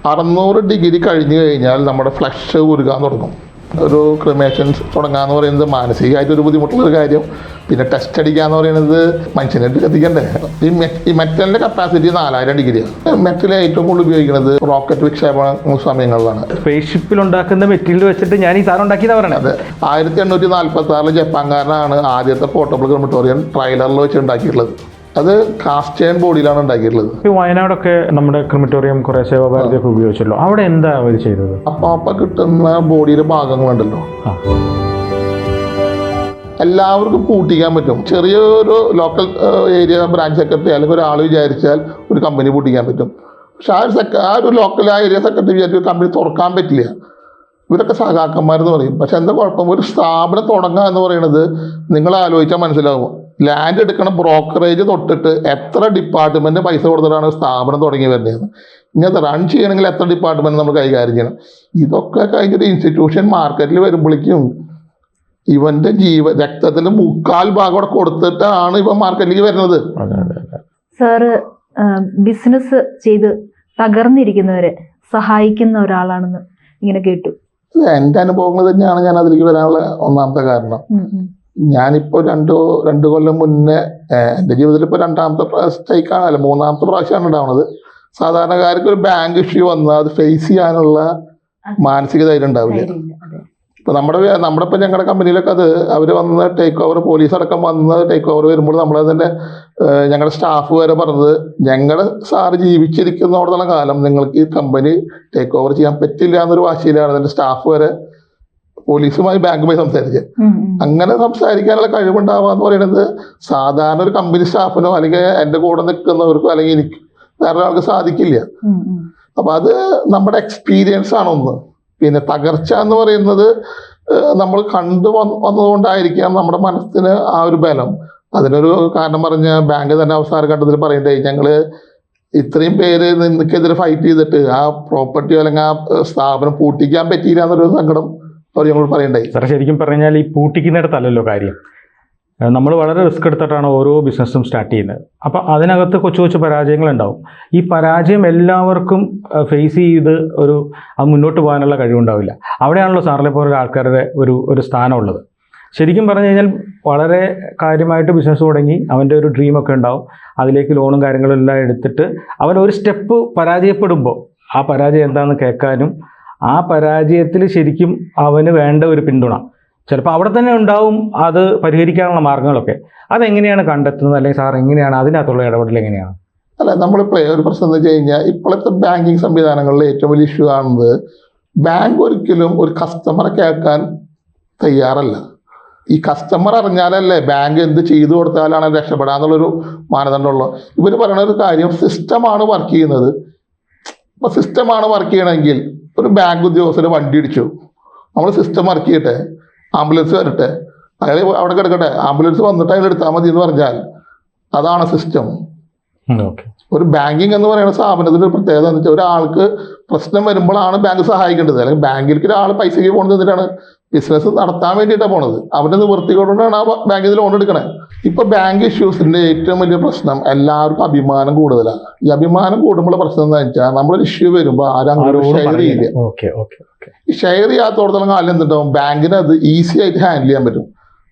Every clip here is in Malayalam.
600 ഡിഗ്രി കഴിഞ്ഞ് കഴിഞ്ഞാൽ നമ്മുടെ ഫ്ലഷ് ഉരുകാൻ തുടങ്ങും. ഒരു ക്രിമേഷൻ തുടങ്ങാന്ന് പറയുന്നത് മാനസികമായിട്ടൊരു ബുദ്ധിമുട്ടുള്ളൊരു കാര്യം. പിന്നെ ടെസ്റ്റ് അടിക്കാന്ന് പറയുന്നത് മനുഷ്യനായിട്ട് കത്തിക്കണ്ടേ. ഈ മെറ്റലിൻ്റെ കപ്പാസിറ്റി 4000 ഡിഗ്രിയാണ്. മെറ്റൽ ഏറ്റവും കൂടുതൽ ഉപയോഗിക്കുന്നത് റോക്കറ്റ് വിക്ഷേപണ സമയങ്ങളിലാണ്. സ്പേസ് ഷിപ്പിൽ ഉണ്ടാക്കുന്ന മെറ്റീരിയൽ വെച്ചിട്ട് ഞാൻ ഈ സാധനം ഉണ്ടാക്കിയതാ പറയുന്നത്. അതെ, 1846 ജപ്പാൻകാരനാണ് ആദ്യത്തെ പോർട്ടബിൾ ക്രിമറ്റോറിയം ട്രailerൽ വെച്ച് ഉണ്ടാക്കിയിട്ടുള്ളത്. അത് കാസ്റ്റ് അയൺ ബോഡിയിലാണ് ഉണ്ടാക്കിയിട്ടുള്ളത്. വയനാടൊക്കെ നമ്മുടെ ക്രിമറ്റോറിയം കുറേ സേവാഭാരതിയൊക്കെ ഉപയോഗിച്ചല്ലോ. അവിടെ എന്താ അവർ ചെയ്തത്? അപ്പം കിട്ടുന്ന ബോഡിയുടെ ഭാഗങ്ങളുണ്ടല്ലോ, എല്ലാവർക്കും പൂട്ടിക്കാൻ പറ്റും. ചെറിയൊരു ലോക്കൽ ഏരിയ ബ്രാഞ്ച് സെക്രട്ടറി അല്ലെങ്കിൽ ഒരാൾ വിചാരിച്ചാൽ ഒരു കമ്പനി പൂട്ടിക്കാൻ പറ്റും. പക്ഷെ ആ ഒരു ലോക്കൽ ഏരിയ സെക്രട്ടറി വിചാരിച്ച കമ്പനി തുറക്കാൻ പറ്റില്ല. ഇവരൊക്കെ സഹാക്കന്മാരെന്ന് പറയും. പക്ഷെ എന്താ കുഴപ്പം, ഒരു സ്ഥാപനം തുടങ്ങുക എന്ന് പറയുന്നത് നിങ്ങൾ ആലോചിച്ചാൽ മനസ്സിലാവും. ലാൻഡ് എടുക്കണം, ബ്രോക്കറേജ് തൊട്ടിട്ട് എത്ര ഡിപ്പാർട്ട്മെൻറ്റ് പൈസ കൊടുത്തിട്ടാണ് സ്ഥാപനം തുടങ്ങി വരുന്നത്. ഇനി അത് റൺ ചെയ്യണമെങ്കിൽ എത്ര ഡിപ്പാർട്ട്മെൻറ്റ് നമ്മൾ കൈകാര്യം ചെയ്യണം. ഇതൊക്കെ കഴിഞ്ഞിട്ട് ഇൻസ്റ്റിറ്റ്യൂഷൻ മാർക്കറ്റിൽ വരുമ്പോഴേക്കും ഇവൻ്റെ രക്തത്തിൽ 3/4 ഭാഗം അവിടെ കൊടുത്തിട്ടാണ് ഇവൻ മാർക്കറ്റിലേക്ക് വരുന്നത്. സാറ് ബിസിനസ് ചെയ്ത് തകർന്നിരിക്കുന്നവരെ സഹായിക്കുന്ന ഒരാളാണെന്ന് ഇങ്ങനെ കേട്ടു. എൻ്റെ അനുഭവങ്ങൾ തന്നെയാണ് ഞാൻ അതിലേക്ക് വരാനുള്ള ഒന്നാമത്തെ കാരണം. ഞാനിപ്പോൾ രണ്ട് കൊല്ലം മുന്നേ എൻ്റെ ജീവിതത്തിൽ ഇപ്പോൾ 2ാമത്തെ സ്ട്രൈക്കാണ്, 3ാമത്തെ പ്രാവശ്യമാണ് ഉണ്ടാവുന്നത്. സാധാരണക്കാർക്ക് ഒരു ബാങ്ക് ഇഷ്യൂ വന്നാൽ അത് ഫേസ് ചെയ്യാനുള്ള മാനസിക ധൈര്യം ഉണ്ടാവില്ല. ഇപ്പോൾ ഇപ്പം ഞങ്ങളുടെ കമ്പനിയിലൊക്കെ അത് അവർ വന്ന് ടേക്ക് ഓവർ, പോലീസ് അടക്കം വന്ന് ടേക്ക് ഓവർ വരുമ്പോൾ നമ്മളതിൻ്റെ ഞങ്ങളുടെ സ്റ്റാഫ് വരെ പറഞ്ഞത്, ഞങ്ങളുടെ സാറ് ജീവിച്ചിരിക്കുന്നിടത്തോളം കാലം നിങ്ങൾക്ക് ഈ കമ്പനി ടേക്ക് ഓവർ ചെയ്യാൻ പറ്റില്ല എന്നൊരു വാശിയിലാണ് എൻ്റെ സ്റ്റാഫ് വരെ പോലീസുമായി ബാങ്കുമായി സംസാരിച്ചത്. അങ്ങനെ സംസാരിക്കാനുള്ള കഴിവുണ്ടാവുക എന്ന് പറയുന്നത് സാധാരണ ഒരു കമ്പനി സ്റ്റാഫിനോ അല്ലെങ്കിൽ എൻ്റെ കൂടെ നിൽക്കുന്നവർക്കോ അല്ലെങ്കിൽ എനിക്ക് വേറെ ആൾക്ക് സാധിക്കില്ല. അപ്പം അത് നമ്മുടെ എക്സ്പീരിയൻസ് ആണ് ഒന്ന്. പിന്നെ തകർച്ച എന്ന് പറയുന്നത് നമ്മൾ വന്നതുകൊണ്ടായിരിക്കാം നമ്മുടെ മനസ്സിന് ആ ഒരു ബലം. അതിനൊരു കാരണം പറഞ്ഞ ബാങ്ക് തന്നെ അവസാന ഘട്ടത്തിൽ പറയണ്ടേ, ഞങ്ങൾ ഇത്രയും പേര് നിനക്കെതിരെ ഫൈറ്റ് ചെയ്തിട്ട് ആ പ്രോപ്പർട്ടിയോ അല്ലെങ്കിൽ ആ സ്ഥാപനം പൂട്ടിക്കാൻ പറ്റിയില്ല എന്നൊരു സങ്കടം അവർ ഞങ്ങളോട് പറയണ്ടായി. സാറേ, ശരിക്കും പറഞ്ഞാൽ ഈ പൂട്ടിക്കുന്നിടത്തല്ലല്ലോ കാര്യം. നമ്മൾ വളരെ റിസ്ക് എടുത്തിട്ടാണ് ഓരോ ബിസിനസ്സും സ്റ്റാർട്ട് ചെയ്യുന്നത്. അപ്പോൾ അതിനകത്ത് കൊച്ചു കൊച്ചു പരാജയങ്ങളുണ്ടാവും. ഈ പരാജയം എല്ലാവർക്കും ഫേസ് ചെയ്ത് അത് മുന്നോട്ട് പോകാനുള്ള കഴിവുണ്ടാവില്ല. അവിടെയാണല്ലോ സാറിനെ പോലെ ആൾക്കാരുടെ ഒരു സ്ഥാനമുള്ളത്. ശരിക്കും പറഞ്ഞു കഴിഞ്ഞാൽ വളരെ കാര്യമായിട്ട് ബിസിനസ് തുടങ്ങി അവൻ്റെ ഒരു ഡ്രീമൊക്കെ ഉണ്ടാവും. അതിലേക്ക് ലോണും കാര്യങ്ങളും എല്ലാം എടുത്തിട്ട് അവൻ ഒരു സ്റ്റെപ്പ് പരാജയപ്പെടുമ്പോൾ ആ പരാജയം എന്താണെന്ന് കേൾക്കാനും ആ പരാജയത്തിൽ ശരിക്കും അവന് വേണ്ട ഒരു പിന്തുണ ചിലപ്പോൾ അവിടെ തന്നെ ഉണ്ടാവും. അത് പരിഹരിക്കാനുള്ള മാർഗങ്ങളൊക്കെ അതെങ്ങനെയാണ് കണ്ടെത്തുന്നത്, അല്ലെങ്കിൽ സാർ എങ്ങനെയാണ് അതിനകത്തുള്ള ഇടപെടൽ എങ്ങനെയാണ്? അല്ല, നമ്മളിപ്പോൾ ഒരു പ്രശ്നം എന്ന് വെച്ച് കഴിഞ്ഞാൽ ഇപ്പോഴത്തെ ബാങ്കിങ് സംവിധാനങ്ങളിൽ ഏറ്റവും വലിയ ഇഷ്യൂ ആണെന്നത് ബാങ്ക് ഒരിക്കലും ഒരു കസ്റ്റമറെ കേൾക്കാൻ തയ്യാറല്ല. ഈ കസ്റ്റമർ അറിഞ്ഞാലല്ലേ ബാങ്ക് എന്ത് ചെയ്തു കൊടുത്താലാണ് രക്ഷപ്പെടാന്നുള്ളൊരു മാനദണ്ഡമുള്ളൂ. ഇവർ പറയുന്ന ഒരു കാര്യം, സിസ്റ്റമാണ് വർക്ക് ചെയ്യുന്നത്. അപ്പോൾ സിസ്റ്റമാണ് വർക്ക് ചെയ്യണമെങ്കിൽ ഒരു ബാങ്ക് ഉദ്യോഗസ്ഥന് വണ്ടി ഇടിച്ചു, നമ്മൾ സിസ്റ്റം വർക്ക് ചെയ്യട്ടെ, ആംബുലൻസ് വരട്ടെ, അയാൾ അവിടെ കിടക്കട്ടെ, ആംബുലൻസ് വന്നിട്ട് അയാൾ എടുത്താൽ മതി എന്ന് പറഞ്ഞാൽ അതാണ് സിസ്റ്റം. ഒരു ബാങ്കിങ് എന്ന് പറയുന്ന സ്ഥാപനത്തിൻ്റെ ഒരു പ്രത്യേകത എന്ന് വെച്ചാൽ ഒരാൾക്ക് പ്രശ്നം വരുമ്പോഴാണ് ബാങ്ക് സഹായിക്കേണ്ടത്. അല്ലെങ്കിൽ ബാങ്കിലേക്ക് ഒരാൾ പൈസയ്ക്ക് പോകുന്നത് എന്തിനാണ്? ബിസിനസ് നടത്താൻ വേണ്ടിയിട്ടാണ് പോണത്. അവൻ്റെ നിവൃത്തി കൊണ്ടാണ് ആ ബാങ്കിൽ ലോൺ എടുക്കണേ. ഇപ്പൊ ബാങ്ക് ഇഷ്യൂസിന്റെ ഏറ്റവും വലിയ പ്രശ്നം എല്ലാവർക്കും അഭിമാനം കൂടുതലാണ്. ഈ അഭിമാനം കൂടുമ്പോൾ പ്രശ്നം എന്താ വെച്ചാൽ നമ്മളൊരു ഇഷ്യൂ വരുമ്പോൾ ആരും ഷെയർ ചെയ്യില്ല. ഈ ഷെയർ ചെയ്യാത്തോടത്തോളം കാലം എന്തുണ്ടാവും, ബാങ്കിന് അത് ഈസി ആയിട്ട് ഹാൻഡിൽ ചെയ്യാൻ പറ്റും.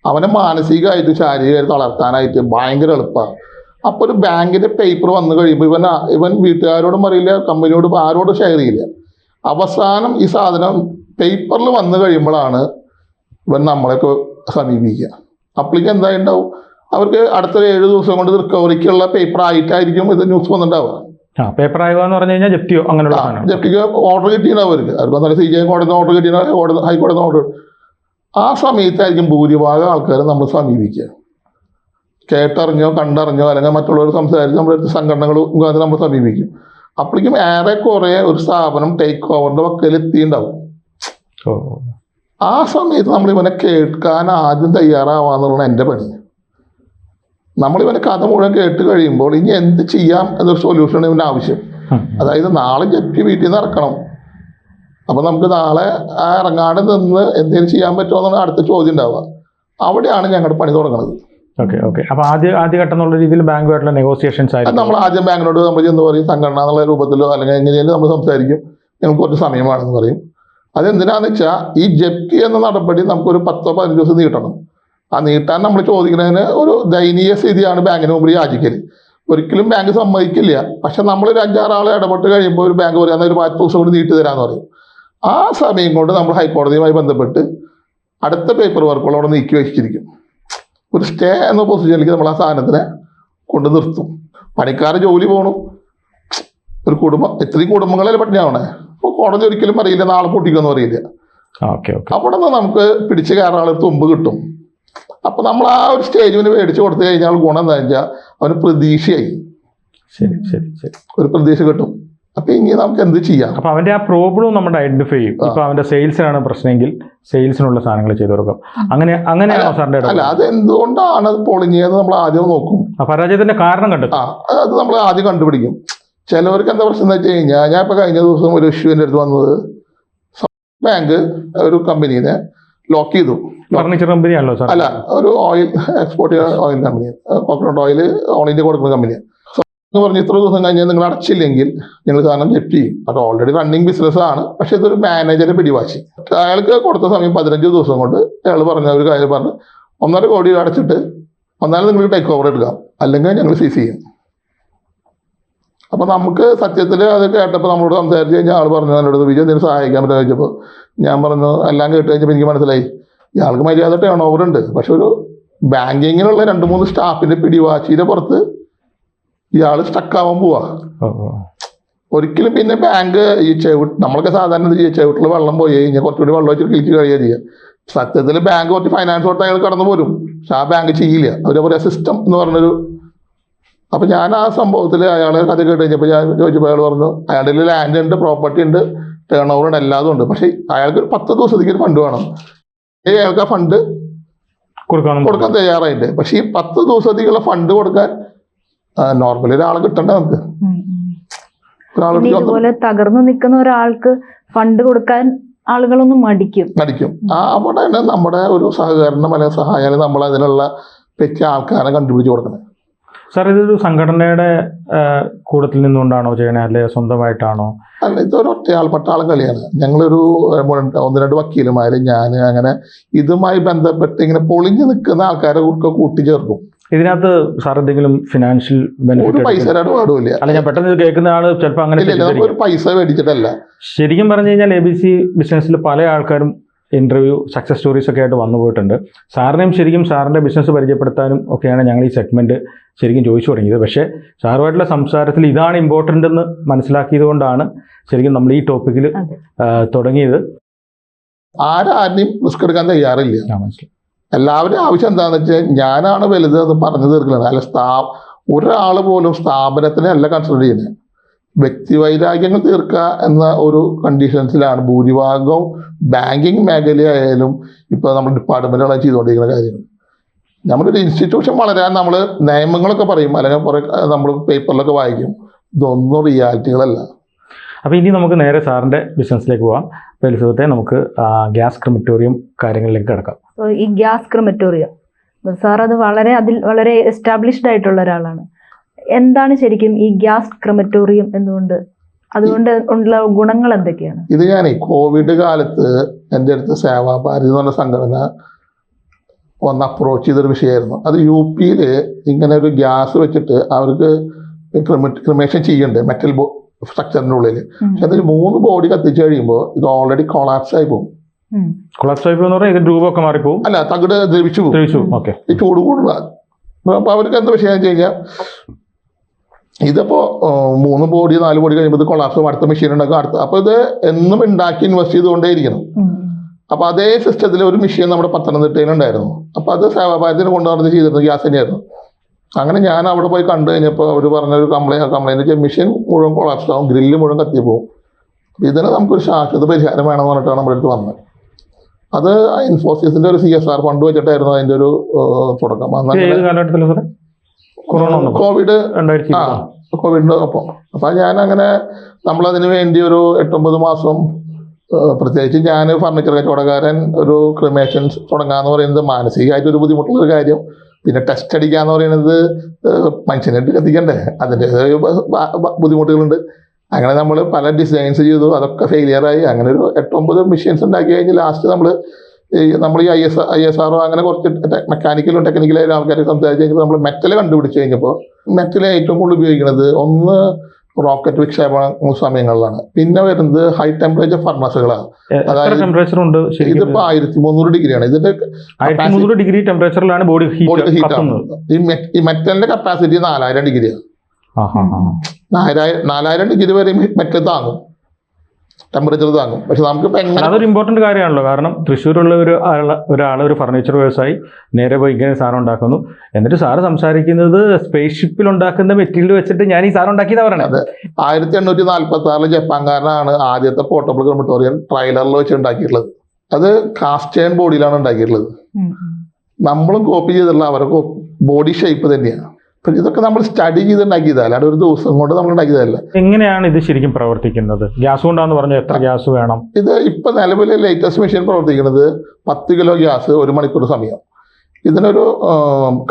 അവനെ മാനസികമായിട്ട് ശാരീരികമായിട്ട് വളർത്താനായിട്ട് ഭയങ്കര എളുപ്പമാണ്. അപ്പോൾ ഒരു ബാങ്കിന്റെ പേപ്പർ വന്നു കഴിയുമ്പോൾ ഇവൻ വീട്ടുകാരോടും അറിയില്ല, കമ്പനിയോടും ആരോടും ഷെയർ ചെയ്യില്ല. അവസാനം ഈ സാധനം പേപ്പറിൽ വന്നു കഴിയുമ്പോഴാണ് ഇവൻ നമ്മളെയൊക്കെ സമീപിക്കുക. അപ്പോഴേക്കും എന്തായി ഉണ്ടാവും, അവർക്ക് അടുത്തൊരു 7 ദിവസം കൊണ്ട് റിക്കവറിക്കുള്ള പേപ്പർ ആയിട്ടായിരിക്കും ഇത് ന്യൂസ് വന്നിട്ടുണ്ടാവുക. പേപ്പർ ആകുക എന്ന് പറഞ്ഞു കഴിഞ്ഞാൽ ജപ്തിയോ അങ്ങനെയുള്ള ജപ്തിക്ക് ഓർഡർ കിട്ടിയിട്ടുണ്ടാവും അവർക്ക് നല്ല CJI കോടതി ഓർഡർ കിട്ടിയ ഹൈക്കോടതി ഓർഡർ. ആ സമയത്തായിരിക്കും ഭൂരിഭാഗം ആൾക്കാർ നമ്മൾ സമീപിക്കുക. കേട്ടറിഞ്ഞോ കണ്ടറിഞ്ഞോ അല്ലെങ്കിൽ മറ്റുള്ളവർ സംസാരിച്ച് നമ്മുടെ സംഘടനകൾ മുഖാന്തരം നമ്മൾ സമീപിക്കും. അപ്പോഴേക്കും ഏറെക്കുറെ ഒരു സ്ഥാപനം ടേക്ക് ഓവറിന്റെ വക്കലെത്തിയിട്ടുണ്ടാവും. ആ സമയത്ത് നമ്മളിവനെ കേൾക്കാൻ ആദ്യം തയ്യാറാവാന്നുള്ളതാണ് എൻ്റെ പണി. നമ്മളിവനെ കഥ മുഴുവൻ കേട്ട് കഴിയുമ്പോൾ ഇനി എന്ത് ചെയ്യാം എന്നൊരു സൊല്യൂഷൻ ഇവൻ്റെ ആവശ്യം. അതായത് നാളെ ജപ്തി വീട്ടിൽ നിന്ന് ഇറക്കണം. അപ്പം നമുക്ക് നാളെ ആ ഇറങ്ങാണ്ട് നിന്ന് എന്തെങ്കിലും ചെയ്യാൻ പറ്റുമോ എന്നാണ് അടുത്ത ചോദ്യം ഉണ്ടാവുക. അവിടെയാണ് ഞങ്ങളുടെ പണി തുടങ്ങുന്നത്. Okay okay. അപ്പോൾ ആദ്യഘട്ടം എന്നുള്ള രീതിയിൽ ബാങ്കുമായിട്ടുള്ള നെഗോസിയേഷൻസ് അത് ആയിരുന്നു. നമ്മൾ ആദ്യം ബാങ്കിനോട് നമ്മൾ ചെന്ന് പറയും സംഘടന എന്നുള്ള രൂപത്തിലോ അല്ലെങ്കിൽ എങ്ങനെയാലും നമ്മൾ സംസാരിക്കും, ഞങ്ങൾക്ക് കുറച്ച് സമയമാണെന്ന് പറയും. അതെന്തിനാന്ന് വെച്ചാൽ ഈ ജപ്തി എന്ന നടപടി നമുക്കൊരു 10-15 ദിവസം നീട്ടണം. ആ നീട്ടാൻ നമ്മൾ ചോദിക്കുന്നതിന് ഒരു ദയനീയ സ്ഥിതിയാണ് ബാങ്കിന് മുമ്പിൽ യാചിക്കൽ. ഒരിക്കലും ബാങ്ക് സമ്മതിക്കില്ല. പക്ഷെ നമ്മളൊരു 5-6 ആൾ ഇടപെട്ട് കഴിയുമ്പോൾ ഒരു ബാങ്ക് പറയാൻ ഒരു 10 ദിവസം കൊണ്ട് നീട്ടി തരാമെന്ന് പറയും. ആ സമയം കൊണ്ട് നമ്മൾ ഹൈക്കോടതിയുമായി ബന്ധപ്പെട്ട് അടുത്ത പേപ്പർ വർക്കുകൾ അവിടെ നീക്കി വെച്ചിരിക്കും. ഒരു സ്റ്റേ എന്ന പൊസിഷനിലേക്ക് നമ്മൾ ആ സാധനത്തിനെ കൊണ്ട് നിർത്തും. പണിക്കാർ ജോലി പോകണം. ഒരു കുടുംബം, ഇത്രയും കുടുംബങ്ങളെ പട്ടിണിയാവണേ. അപ്പോൾ കോടതി ഒരിക്കലും അറിയില്ല നാളെ പൊട്ടിക്കുമെന്ന് പറയില്ല. Okay okay. അവിടെ നിന്ന് നമുക്ക് പിടിച്ച് കയറാനുള്ള തുമ്പ് കിട്ടും. അപ്പോൾ നമ്മൾ ആ ഒരു സ്റ്റേജിന് മേടിച്ച് കൊടുത്തു കഴിഞ്ഞാൽ ഗുണം എന്താ വെച്ചാൽ അവന് പ്രതീക്ഷയായി. ശരി ശരി ശരി. ഒരു പ്രതീക്ഷ കിട്ടും. അപ്പോൾ ഇനി നമുക്ക് എന്ത് ചെയ്യാം? അപ്പോൾ അവൻ്റെ ആ പ്രോബ്ലം നമ്മൾ ഐഡന്റിഫൈ ചെയ്യും. ഇപ്പോൾ അവൻ്റെ സെയിൽസിനാണ് പ്രശ്നമെങ്കിൽ സെയിൽസിനുള്ള സാധനങ്ങൾ ചെയ്തു കൊടുക്കും. അങ്ങനെയാണോ സാറിൻ്റെ അല്ല, അത് എന്തുകൊണ്ടാണ് പൊളിഞ്ഞതെന്ന് നമ്മൾ ആദ്യം നോക്കും. പരാജയത്തിന്റെ കാരണം കണ്ടെത്തും. അത് നമ്മൾ ആദ്യം കണ്ടുപിടിക്കും. ചിലവർക്ക് എന്താ പ്രശ്നം എന്ന് വെച്ച് കഴിഞ്ഞാൽ, ഞാൻ ഇപ്പോൾ കഴിഞ്ഞ ദിവസം ഒരു ഇഷ്യൂവിൻ്റെ അടുത്ത് വന്നത്, ബാങ്ക് ഒരു കമ്പനീനെ ലോക്ക് ചെയ്തു. ഫർണിച്ചർ കമ്പനിയാണല്ലോ സാർ? അല്ല, ഒരു ഓയിൽ എക്സ്പോർട്ട് ചെയ്യുന്ന oil company, coconut oil all India കൊടുക്കുന്ന കമ്പനിയാണ്. എന്ന് പറഞ്ഞ് ഇത്ര ദിവസം കഴിഞ്ഞാൽ നിങ്ങൾ അടച്ചില്ലെങ്കിൽ ഞങ്ങൾ സാധനം ജപ്തി ചെയ്യും. അത് ഓൾറെഡി റണ്ണിങ് ബിസിനസ് ആണ്. പക്ഷെ ഇതൊരു മാനേജറെ പിടിവാശി. അയാൾക്ക് കൊടുത്ത സമയം 15 ദിവസം കൊണ്ട് അയാൾ പറഞ്ഞ ഒരു കാര്യം പറഞ്ഞ് 1.5 കോടി അടച്ചിട്ട് ഒന്നാലും നിങ്ങൾക്ക് ടേക്ക് ഓവർ എടുക്കാം, അല്ലെങ്കിൽ ഞങ്ങൾ സീസ് ചെയ്യും. അപ്പോൾ നമുക്ക് സത്യത്തിൽ അത് കേട്ടപ്പോൾ നമ്മളോട് സംസാരിച്ച് കഴിഞ്ഞാൽ ആൾ പറഞ്ഞു എന്നോട്, വിജയ് എന്തിനും സഹായിക്കാൻ പറ്റുമെന്ന് ചോദിച്ചപ്പോൾ ഞാൻ പറഞ്ഞു, എല്ലാം കേട്ട് കഴിഞ്ഞപ്പോൾ എനിക്ക് മനസ്സിലായി ഇയാൾക്ക് മര്യാദ ടേൺ ഓവർ ഉണ്ട്. പക്ഷെ ഒരു ബാങ്കിങ്ങിനുള്ള 2-3 സ്റ്റാഫിൻ്റെ പിടിവാശിയുടെ പുറത്ത് ഇയാൾ സ്റ്റക്കാവാൻ പോവാ. ഒരിക്കലും പിന്നെ ബാങ്ക് ഈ നമ്മളൊക്കെ സാധാരണ ചെവിട്ടിൽ വെള്ളം പോയി കഴിഞ്ഞാൽ കുറച്ചുകൂടി വെള്ളം വെച്ചിട്ട് കിളിച്ച് കഴിയുക ചെയ്യുക. സത്യത്തിൽ ബാങ്ക് കുറച്ച് ഫൈനാൻസ് തൊട്ട് അയാൾ കടന്നു പോരും. പക്ഷെ ആ ബാങ്ക് ചെയ്യില്ല. അവരെ പറയുക സിസ്റ്റം എന്ന് പറഞ്ഞൊരു. അപ്പം ഞാൻ ആ സംഭവത്തിൽ അയാളെ കഥ കേട്ട് കഴിഞ്ഞപ്പോൾ ഞാൻ ചോദിച്ചപ്പോൾ അയാൾ പറഞ്ഞു അയാളുടെ ലാൻഡ് ഉണ്ട്, പ്രോപ്പർട്ടി ഉണ്ട്, ടേൺ ഓവർ ഉണ്ട്, എല്ലാതും ഉണ്ട്. പക്ഷേ അയാൾക്ക് ഒരു 10 ദിവസത്തേക്ക് ഒരു ഫണ്ട് വേണം. അയാൾക്ക് ആ ഫണ്ട് കൊടുക്കാൻ തയ്യാറായിട്ട്. പക്ഷേ ഈ 10 ദിവസത്തേക്കുള്ള ഫണ്ട് കൊടുക്കാൻ നോർമലി ഒരാളെ കിട്ടണ്ടേ നമുക്ക്. ഇതുപോലെ തകർന്നു നിൽക്കുന്ന ഒരാൾക്ക് ഫണ്ട് കൊടുക്കാൻ ആളുകളൊന്നും മടിക്കും. അവിടെയാണ് നമ്മുടെ ഒരു സഹകരണം അല്ലെങ്കിൽ സഹായം നമ്മൾ അതിനുള്ള പറ്റിയ ആൾക്കാരെ കണ്ടുപിടിച്ച് കൊടുക്കണം. സാർ, ഇതൊരു സംഘടനയുടെ കൂട്ടത്തിൽ നിന്നുകൊണ്ടാണോ ചെയ്യണേ, അല്ലെ സ്വന്തമായിട്ടാണോ? അല്ല, ഇതൊരു ഒറ്റയാൾ പട്ടാളം കളിയാണ്. ഞങ്ങളൊരു 1-2 വക്കീലുമാര്, ഞാൻ അങ്ങനെ ഇതുമായി ബന്ധപ്പെട്ട് ഇങ്ങനെ പൊളിഞ്ഞു നിൽക്കുന്ന ആൾക്കാരെ കൂട്ടിച്ചേർക്കും. ഇതിനകത്ത് സാർ എന്തെങ്കിലും ഫിനാൻഷ്യൽ ബെനിഫിറ്റ്? പൈസ ഇടപാടില്ല. അല്ല, ഞാൻ പെട്ടെന്ന് ഇത് കേൾക്കുന്ന ആള് ചിലപ്പോൾ അങ്ങനെ ഒരു പൈസ മേടിച്ചിട്ടല്ല. ശരിക്കും പറഞ്ഞു കഴിഞ്ഞാൽ ABC ബിസിനസ്സിൽ പല ആൾക്കാരും ഇന്റർവ്യൂ സക്സസ് സ്റ്റോറീസ് ഒക്കെ ആയിട്ട് വന്നു പോയിട്ടുണ്ട്. സാറിനെയും ശരിക്കും സാറിൻ്റെ ബിസിനസ് പരിചയപ്പെടുത്താനും ഒക്കെയാണ് ഞങ്ങൾ ഈ സെഗ്മെന്റ് ശരിക്കും ചോദിച്ചു തുടങ്ങിയത്. പക്ഷേ സാറുമായിട്ടുള്ള സംസാരത്തിൽ ഇതാണ് ഇമ്പോർട്ടൻ്റ് എന്ന് മനസ്സിലാക്കിയത് കൊണ്ടാണ് ശരിക്കും നമ്മൾ ഈ ടോപ്പിക്കിൽ തുടങ്ങിയത്. ആരാരെയും റിസ്ക് എടുക്കാൻ തയ്യാറില്ല. മനസ്സിലായി. എല്ലാവരും ആവശ്യം എന്താണെന്ന് വെച്ചാൽ ഞാനാണ് വലുത് എന്ന് പറഞ്ഞു തീർക്കുന്നത്. അല്ല, ഒരാൾ പോലും സ്ഥാപനത്തിനെ അല്ല കൺസിഡർ ചെയ്യുന്നത്. വ്യക്തിവൈരാഗ്യങ്ങൾ തീർക്കുക എന്ന ഒരു കണ്ടീഷൻസിലാണ് ഭൂരിഭാഗവും ബാങ്കിങ് മേഖലയായാലും ഇപ്പോൾ നമ്മുടെ ഡിപ്പാർട്ട്മെൻറ്റുകളാണ് ചെയ്തുകൊണ്ടിരിക്കുന്ന കാര്യങ്ങൾ. നമ്മളൊരു ഇൻസ്റ്റിറ്റ്യൂഷൻ വളരാൻ നമ്മൾ നിയമങ്ങളൊക്കെ പറയും, അല്ലെങ്കിൽ കുറേ നമ്മൾ പേപ്പറിലൊക്കെ വായിക്കും. ഇതൊന്നും റിയാലിറ്റികളല്ല. അപ്പോൾ ഇനി നമുക്ക് നേരെ സാറിൻ്റെ ബിസിനസ്സിലേക്ക് പോകാം. അപ്പോൾ എലിസബത്തെ, നമുക്ക് ഗ്യാസ് ക്രിമറ്റോറിയം കാര്യങ്ങളിലേക്ക് കിടക്കാം. ഈ ഗ്യാസ് ക്രിമറ്റോറിയം സാർ അത് അതിൽ വളരെ എസ്റ്റാബ്ലിഷ്ഡ് ആയിട്ടുള്ള ഒരാളാണ്. എന്താണ് ശരിക്കും ഈ ഗ്യാസ് ക്രിമറ്റോറിയം അതുകൊണ്ട് ഉള്ള ഗുണങ്ങൾ എന്തൊക്കെയാണ്? ഇത് ഞാനേ കോവിഡ് കാലത്ത് എൻ്റെ അടുത്ത് സേവാഭാരതി എന്ന് പറഞ്ഞ സംഘടന വന്ന് അപ്രോച്ച് ചെയ്തൊരു വിഷയമായിരുന്നു. അത് UP-യിൽ ഇങ്ങനെ ഒരു ഗ്യാസ് വെച്ചിട്ട് അവർക്ക് ക്രിമേഷൻ ചെയ്യണ്ടേ മെറ്റൽ സ്ട്രക്ചറിൻ്റെ ഉള്ളിൽ. പക്ഷെ അതിൽ 3 ബോഡി കത്തിച്ച് കഴിയുമ്പോൾ ഇത് ഓൾറെഡി കൊളാപ്സ് ആയി പോകും. അല്ല, തകിട് ദ്രവിച്ചു പോകും. ഈ ചൂട് കൂടുക. അപ്പോൾ അവർക്ക് എന്താ വിഷയം വെച്ച് കഴിഞ്ഞാൽ, ഇതിപ്പോൾ 3 ബോഡി 4 ബോഡി കഴിയുമ്പോൾ ഇത് കൊളാപ്സ്, അടുത്ത മെഷീൻ ഉണ്ടാക്കും, അടുത്ത. അപ്പോൾ ഇത് എന്നും ഉണ്ടാക്കി ഇൻവെസ്റ്റ് ചെയ്തുകൊണ്ടേ ഇരിക്കണം. അപ്പോൾ അതേ സിസ്റ്റത്തിൽ ഒരു മെഷീൻ നമ്മുടെ പത്തനംതിട്ടയിലുണ്ടായിരുന്നു. അപ്പോൾ അത് സേവാഭാരതിന് കൊണ്ടുവന്ന് ചെയ്തിരുന്നത് ഗ്യാസ് തന്നെയായിരുന്നു. അങ്ങനെ ഞാൻ അവിടെ പോയി കണ്ടു കഴിഞ്ഞപ്പോൾ അവർ പറഞ്ഞൊരു കംപ്ലൈൻറ്റ് മെഷീൻ മുഴുവൻ കൊളാപ്സ് ആവും, ഗ്രില്ല് മുഴുവൻ കത്തി പോകും. ഇതിന് നമുക്കൊരു ശാശ്വത പരിഹാരം വേണമെന്ന് പറഞ്ഞിട്ടാണ് നമ്മുടെ അടുത്ത് വന്നത്. അത് ഇൻഫോസിസിന്റെ ഒരു CSR ഫണ്ട് വെച്ചിട്ടായിരുന്നു അതിന്റെ ഒരു തുടക്കം. കോവിഡിന്റെ ഒപ്പം. അപ്പം ഞാനങ്ങനെ നമ്മളതിന് വേണ്ടി ഒരു 8-9 മാസം, പ്രത്യേകിച്ച് ഞാൻ ഫർണിച്ചർ കച്ചവടക്കാരൻ, ഒരു ക്രിമേഷൻസ് തുടങ്ങാന്ന് പറയുന്നത് മാനസികമായിട്ടൊരു ബുദ്ധിമുട്ടുള്ളൊരു കാര്യം. പിന്നെ ടെസ്റ്റ് അടിക്കുക എന്ന് പറയുന്നത് മനുഷ്യനായിട്ട് കത്തിക്കണ്ടേ, അതിൻ്റെ ബുദ്ധിമുട്ടുകളുണ്ട്. അങ്ങനെ നമ്മൾ പല ഡിസൈൻസ് ചെയ്തു, അതൊക്കെ ഫെയിലിയറായി. അങ്ങനെ ഒരു 8-9 മെഷീൻസ് ഉണ്ടാക്കി കഴിഞ്ഞ് ലാസ്റ്റ് നമ്മൾ ഈ ISRO അങ്ങനെ കുറച്ച് മെക്കാനിക്കലും ടെക്നിക്കലായ ആൾക്കാരെ സംസാരിച്ച് കഴിഞ്ഞപ്പോൾ നമ്മൾ മെറ്റൽ കണ്ടുപിടിച്ച് കഴിഞ്ഞപ്പോൾ മെറ്റൽ ഏറ്റവും കൂടുതൽ ഉപയോഗിക്കുന്നത് ഒന്ന് റോക്കറ്റ് വിക്ഷേപണ സമയങ്ങളിലാണ്, പിന്നെ വരുന്നത് ഹൈ ടെമ്പറേച്ചർ ഫർണസുകളാണ്. അതായത് ടെമ്പറേച്ചർ ഉണ്ട് ഇതിപ്പോൾ 1300 ഡിഗ്രിയാണ്. ഇതിന്റെ 1300 ഡിഗ്രി ടെമ്പറേച്ചറിലാണ് ബോഡി ഹീറ്റ് ആവുന്നത്. ഈ മെറ്റലിന്റെ കപ്പാസിറ്റി 4000 ഡിഗ്രിയാണ്. 4000 ഡിഗ്രി വരെ മെറ്റൽ താങ്ങും, ടെമ്പറേച്ചർ താങ്ങും. പക്ഷെ നമുക്കിപ്പോൾ എങ്ങനെ, അതൊരു ഇമ്പോർട്ടന്റ് കാര്യമാണല്ലോ. കാരണം തൃശ്ശൂരുള്ള ഒരാൾ ഒരു ഫർണിച്ചർ വ്യവസായി നേരെ പോയി ഇങ്ങനെ സാധനം ഉണ്ടാക്കുന്നു, എന്നിട്ട് സാറ് സംസാരിക്കുന്നത് സ്പേസ് ഷിപ്പിൽ ഉണ്ടാക്കുന്ന മെറ്റീരിയൽ വെച്ചിട്ട് ഞാൻ ഈ സാധനം ഉണ്ടാക്കിയതാ പറയണത്. 1846 ജപ്പാൻകാരനാണ് ആദ്യത്തെ പോർട്ടബിൾ ക്രമറ്റോറിയം ട്രailerൽ വെച്ച് ഉണ്ടാക്കിയിട്ടുള്ളത്. അത് കാസ്റ്റ് അയൺ ബോഡിയിലാണ് ഉണ്ടാക്കിയിട്ടുള്ളത്. നമ്മളും കോപ്പി ചെയ്തിട്ടുള്ള അവരുടെ ബോഡി ഷേപ്പ് തന്നെയാണ്. അപ്പം ഇതൊക്കെ നമ്മൾ സ്റ്റഡി ചെയ്തുണ്ടാക്കിയതല്ല, അല്ലാണ്ട് ഒരു ദിവസം കൊണ്ട് നമ്മൾ ഉണ്ടാക്കിയതല്ല. എങ്ങനെയാണ് ഇത് ശരിക്കും പ്രവർത്തിക്കുന്നത്? ഗ്യാസ് കൊണ്ടാന്ന് പറഞ്ഞാൽ എത്ര ഗ്യാസ് വേണം? ഇത് ഇപ്പം നിലവിലെ ലേറ്റസ്റ്റ് മെഷീൻ പ്രവർത്തിക്കുന്നത് 10 കിലോ ഗ്യാസ് 1 മണിക്കൂർ സമയം. ഇതിനൊരു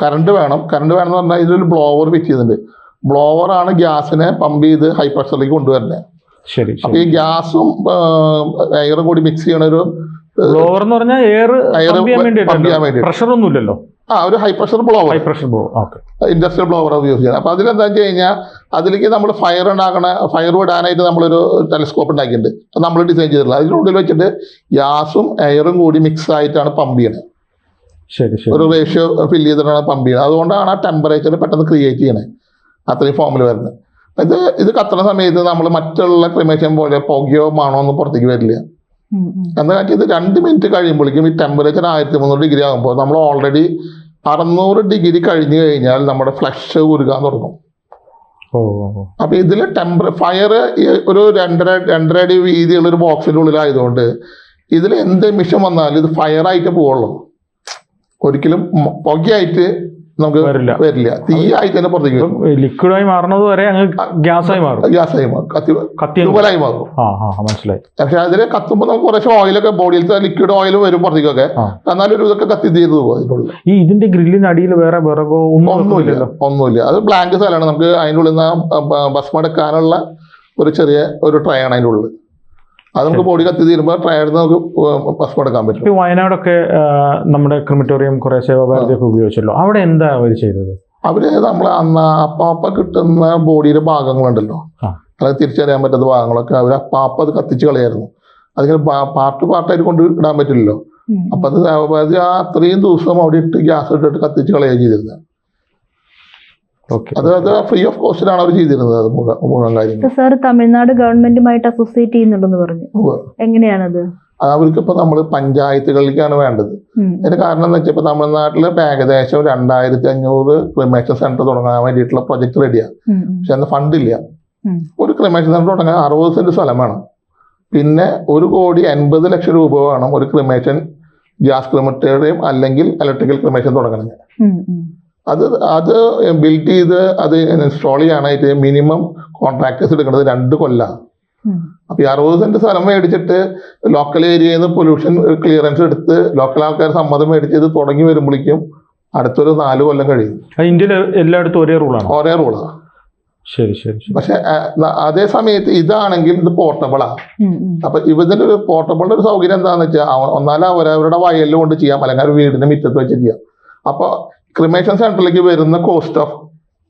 കറണ്ട് വേണം. കറണ്ട് വേണമെന്ന് പറഞ്ഞാൽ ഇതിലൊരു ബ്ലോവർ ഫിറ്റ് ചെയ്യുന്നുണ്ട്. ബ്ലോവറാണ് ഗ്യാസിനെ പമ്പ് ചെയ്ത് ഹൈ പ്രഷറിലേക്ക് കൊണ്ടുവരുന്നത്. ശരി. അപ്പം ഈ ഗ്യാസും എയറും കൂടി മിക്സ് ചെയ്യണ ഒരു ബ്ലോവർ എന്ന് പറഞ്ഞാൽ എയർ പമ്പ് ചെയ്യാൻ വേണ്ടി, പ്രഷർ ഒന്നുമില്ലല്ലോ. ഒരു high pressure blower, industrial blower use ചെയ്യണം. അപ്പോൾ അതിലെന്താ വെച്ച് കഴിഞ്ഞാൽ അതിലേക്ക് നമ്മൾ ഫയർ വിടാനായിട്ട് നമ്മളൊരു ടെലസ്കോപ്പ് ഉണ്ടാക്കിയിട്ടുണ്ട്. അത് നമ്മൾ ഡിസൈൻ ചെയ്തിട്ടുള്ളത്. അതിനുള്ളിൽ വെച്ചിട്ട് ഗ്യാസും എയറും കൂടി മിക്സ് ആയിട്ടാണ് പമ്പ് ചെയ്യണത്. ഒരു റേഷ്യോ ഫില്ല് ചെയ്തിട്ടാണ് പമ്പ് ചെയ്യുന്നത്. അതുകൊണ്ടാണ് ആ ടെമ്പറേച്ചർ പെട്ടെന്ന് ക്രിയേറ്റ് ചെയ്യണത്, അത്രയും ഫോമിൽ വരുന്നത്. ഇത് കത്തുന്ന സമയത്ത് നമ്മൾ മറ്റുള്ള ക്രിമേഷൻ പോലെ പുകയോ മണോ ഒന്നും പുറത്തേക്ക് വരില്ല. എന്താ കാര്യം, ഇത് 2 മിനിറ്റ് കഴിയുമ്പോഴേക്കും ഈ ടെമ്പറേച്ചർ 1300 ഡിഗ്രി ആകുമ്പോൾ നമ്മൾ ഓൾറെഡി 600 ഡിഗ്രി കഴിഞ്ഞ് കഴിഞ്ഞാൽ നമ്മുടെ ഫ്ലഷ് ഉരുകാൻ തുടങ്ങും. അപ്പം ഇതിൽ ഫയർ ഒരു 2.5 അടി വീതിയുള്ള ഒരു ബോക്സിൻ്റെ ഉള്ളിലായതുകൊണ്ട് ഇതിൽ എന്ത് മിഷൻ വന്നാലും ഇത് ഫയറായിട്ട് പോവുള്ളൂ. ഒരിക്കലും പുകയായിട്ട് നമുക്ക് വരില്ല. തീയായിട്ട് തന്നെ പുറത്തേക്ക് വരും. ലിക്വിഡായി മാറുന്നത് വരെ ഗ്യാസായി മാറും, കത്തിയായി മാറും. മനസ്സിലായി. പക്ഷെ അതിൽ കത്തുമ്പോൾ നമുക്ക് കുറച്ച് ഓയിലൊക്കെ ബോഡിയിലത്തെ ലിക്വിഡ് ഓയിൽ വരും പുറത്തേക്കൊക്കെ, എന്നാലും ഇതൊക്കെ കത്തി തീർന്നു പോകും. ഈ ഇതിന്റെ ഗ്രില്ലിന് അടിയിൽ വേറെ വിറകോ ഒന്നുമില്ല. അത് ബ്ലാങ്ക് സ്ഥലമാണ്. നമുക്ക് അതിൻ്റെ ഉള്ളിൽ നിന്ന് ഭസ്മം എടുക്കാനുള്ള ഒരു ചെറിയ ഒരു ട്രേ ആണ് അതിൻ്റെ ഉള്ളിൽ. അത് നമുക്ക് ബോഡി കത്തി തീരുമ്പോൾ ട്രയർന്ന് നമുക്ക് ഭസ്മം എടുക്കാൻ പറ്റും. വയനാടൊക്കെ നമ്മുടെ ക്രിമറ്റോറിയം കുറെ സേവാഭാരതിയൊക്കെ ഉപയോഗിച്ചല്ലോ. അവിടെ എന്താ അവർ ചെയ്തത്? അവര് നമ്മൾ അപ്പാപ്പ കിട്ടുന്ന ബോഡിയുടെ ഭാഗങ്ങളുണ്ടല്ലോ, അത് തിരിച്ചറിയാൻ പറ്റുന്ന ഭാഗങ്ങളൊക്കെ അവർ അപ്പാപ്പ അത് കത്തിച്ച് കളയായിരുന്നു. അതിങ്ങനെ പാർട്ടായിട്ട് കൊണ്ട് ഇടാൻ പറ്റില്ലല്ലോ. അപ്പൊ അത് സേവാഭാരതി അത്രയും ദിവസം അവിടെ ഇട്ട് ഗ്യാസ് ഇട്ടിട്ട് കത്തിച്ച് കളയുകയും ചെയ്തിരുന്നത്. അത് ഫ്രീ ഓഫ് കോസ്റ്റിലാണ് അവർ ചെയ്തിരുന്നത്. അത് മുഴുവൻ കാര്യങ്ങൾ. സാർ തമിഴ്നാട് ഗവൺമെന്റുമായിട്ട് അസോസിയേറ്റ് ചെയ്യുന്നുണ്ടെന്ന് പറഞ്ഞു, എങ്ങനെയാണത്? അവർക്ക് ഇപ്പൊ നമ്മൾ പഞ്ചായത്തുകളിലേക്കാണ് വേണ്ടത്. അതിന് കാരണം എന്ന് വെച്ചാൽ ഇപ്പൊ തമിഴ്നാട്ടില് ഏകദേശം 2500 ക്രിമേഷൻ സെന്റർ തുടങ്ങാൻ വേണ്ടിയിട്ടുള്ള പ്രൊജക്ട് റെഡിയാണ്. പക്ഷെ അന്ന് ഫണ്ടില്ല. ഒരു ക്രിമേഷൻ സെന്റർ തുടങ്ങാൻ 60 സെന്റ് സ്ഥലം വേണം. പിന്നെ 1,80,00,000 രൂപ വേണം ഒരു ക്രിമേഷൻ ഗ്യാസ് ക്രിമറ്റോറിയം അല്ലെങ്കിൽ ഇലക്ട്രിക്കൽ ക്രിമേഷൻ തുടങ്ങണമെങ്കിൽ. അത് ബിൽഡ് ചെയ്ത് അത് ഇൻസ്റ്റാൾ ചെയ്യാനായിട്ട് മിനിമം കോൺട്രാക്ടേഴ്സ് എടുക്കുന്നത് 2 കൊല്ലമാണ്. അപ്പൊ ഈ 60 സെന്റ് സ്ഥലം മേടിച്ചിട്ട് ലോക്കൽ ഏരിയയിൽ നിന്ന് പൊല്യൂഷൻ ക്ലിയറൻസ് എടുത്ത് ലോക്കൽ ആൾക്കാർ സമ്മതം മേടിച്ച് ഇത് തുടങ്ങി വരുമ്പോഴേക്കും അടുത്തൊരു 4 കൊല്ലം കഴിയും. ഇന്ത്യയിൽ എല്ലായിടത്തും ഒരേ റൂളാണ്. ശരി. പക്ഷെ അതേ സമയത്ത് ഇതാണെങ്കിൽ ഇത് പോർട്ടബിളാണ്. അപ്പൊ ഇതിന്റെ ഒരു പോർട്ടബിളിന്റെ ഒരു സൗകര്യം എന്താണെന്ന് വെച്ചാൽ ഒന്നാലും അവരവരുടെ വയലിൽ കൊണ്ട് ചെയ്യാം, അല്ലെങ്കിൽ വീടിന്റെ മുറ്റത്ത് വെച്ച് ചെയ്യാം. അപ്പൊ ക്രിമേഷൻ സെന്ററിലേക്ക് വരുന്ന കോസ്റ്റ് ഓഫ്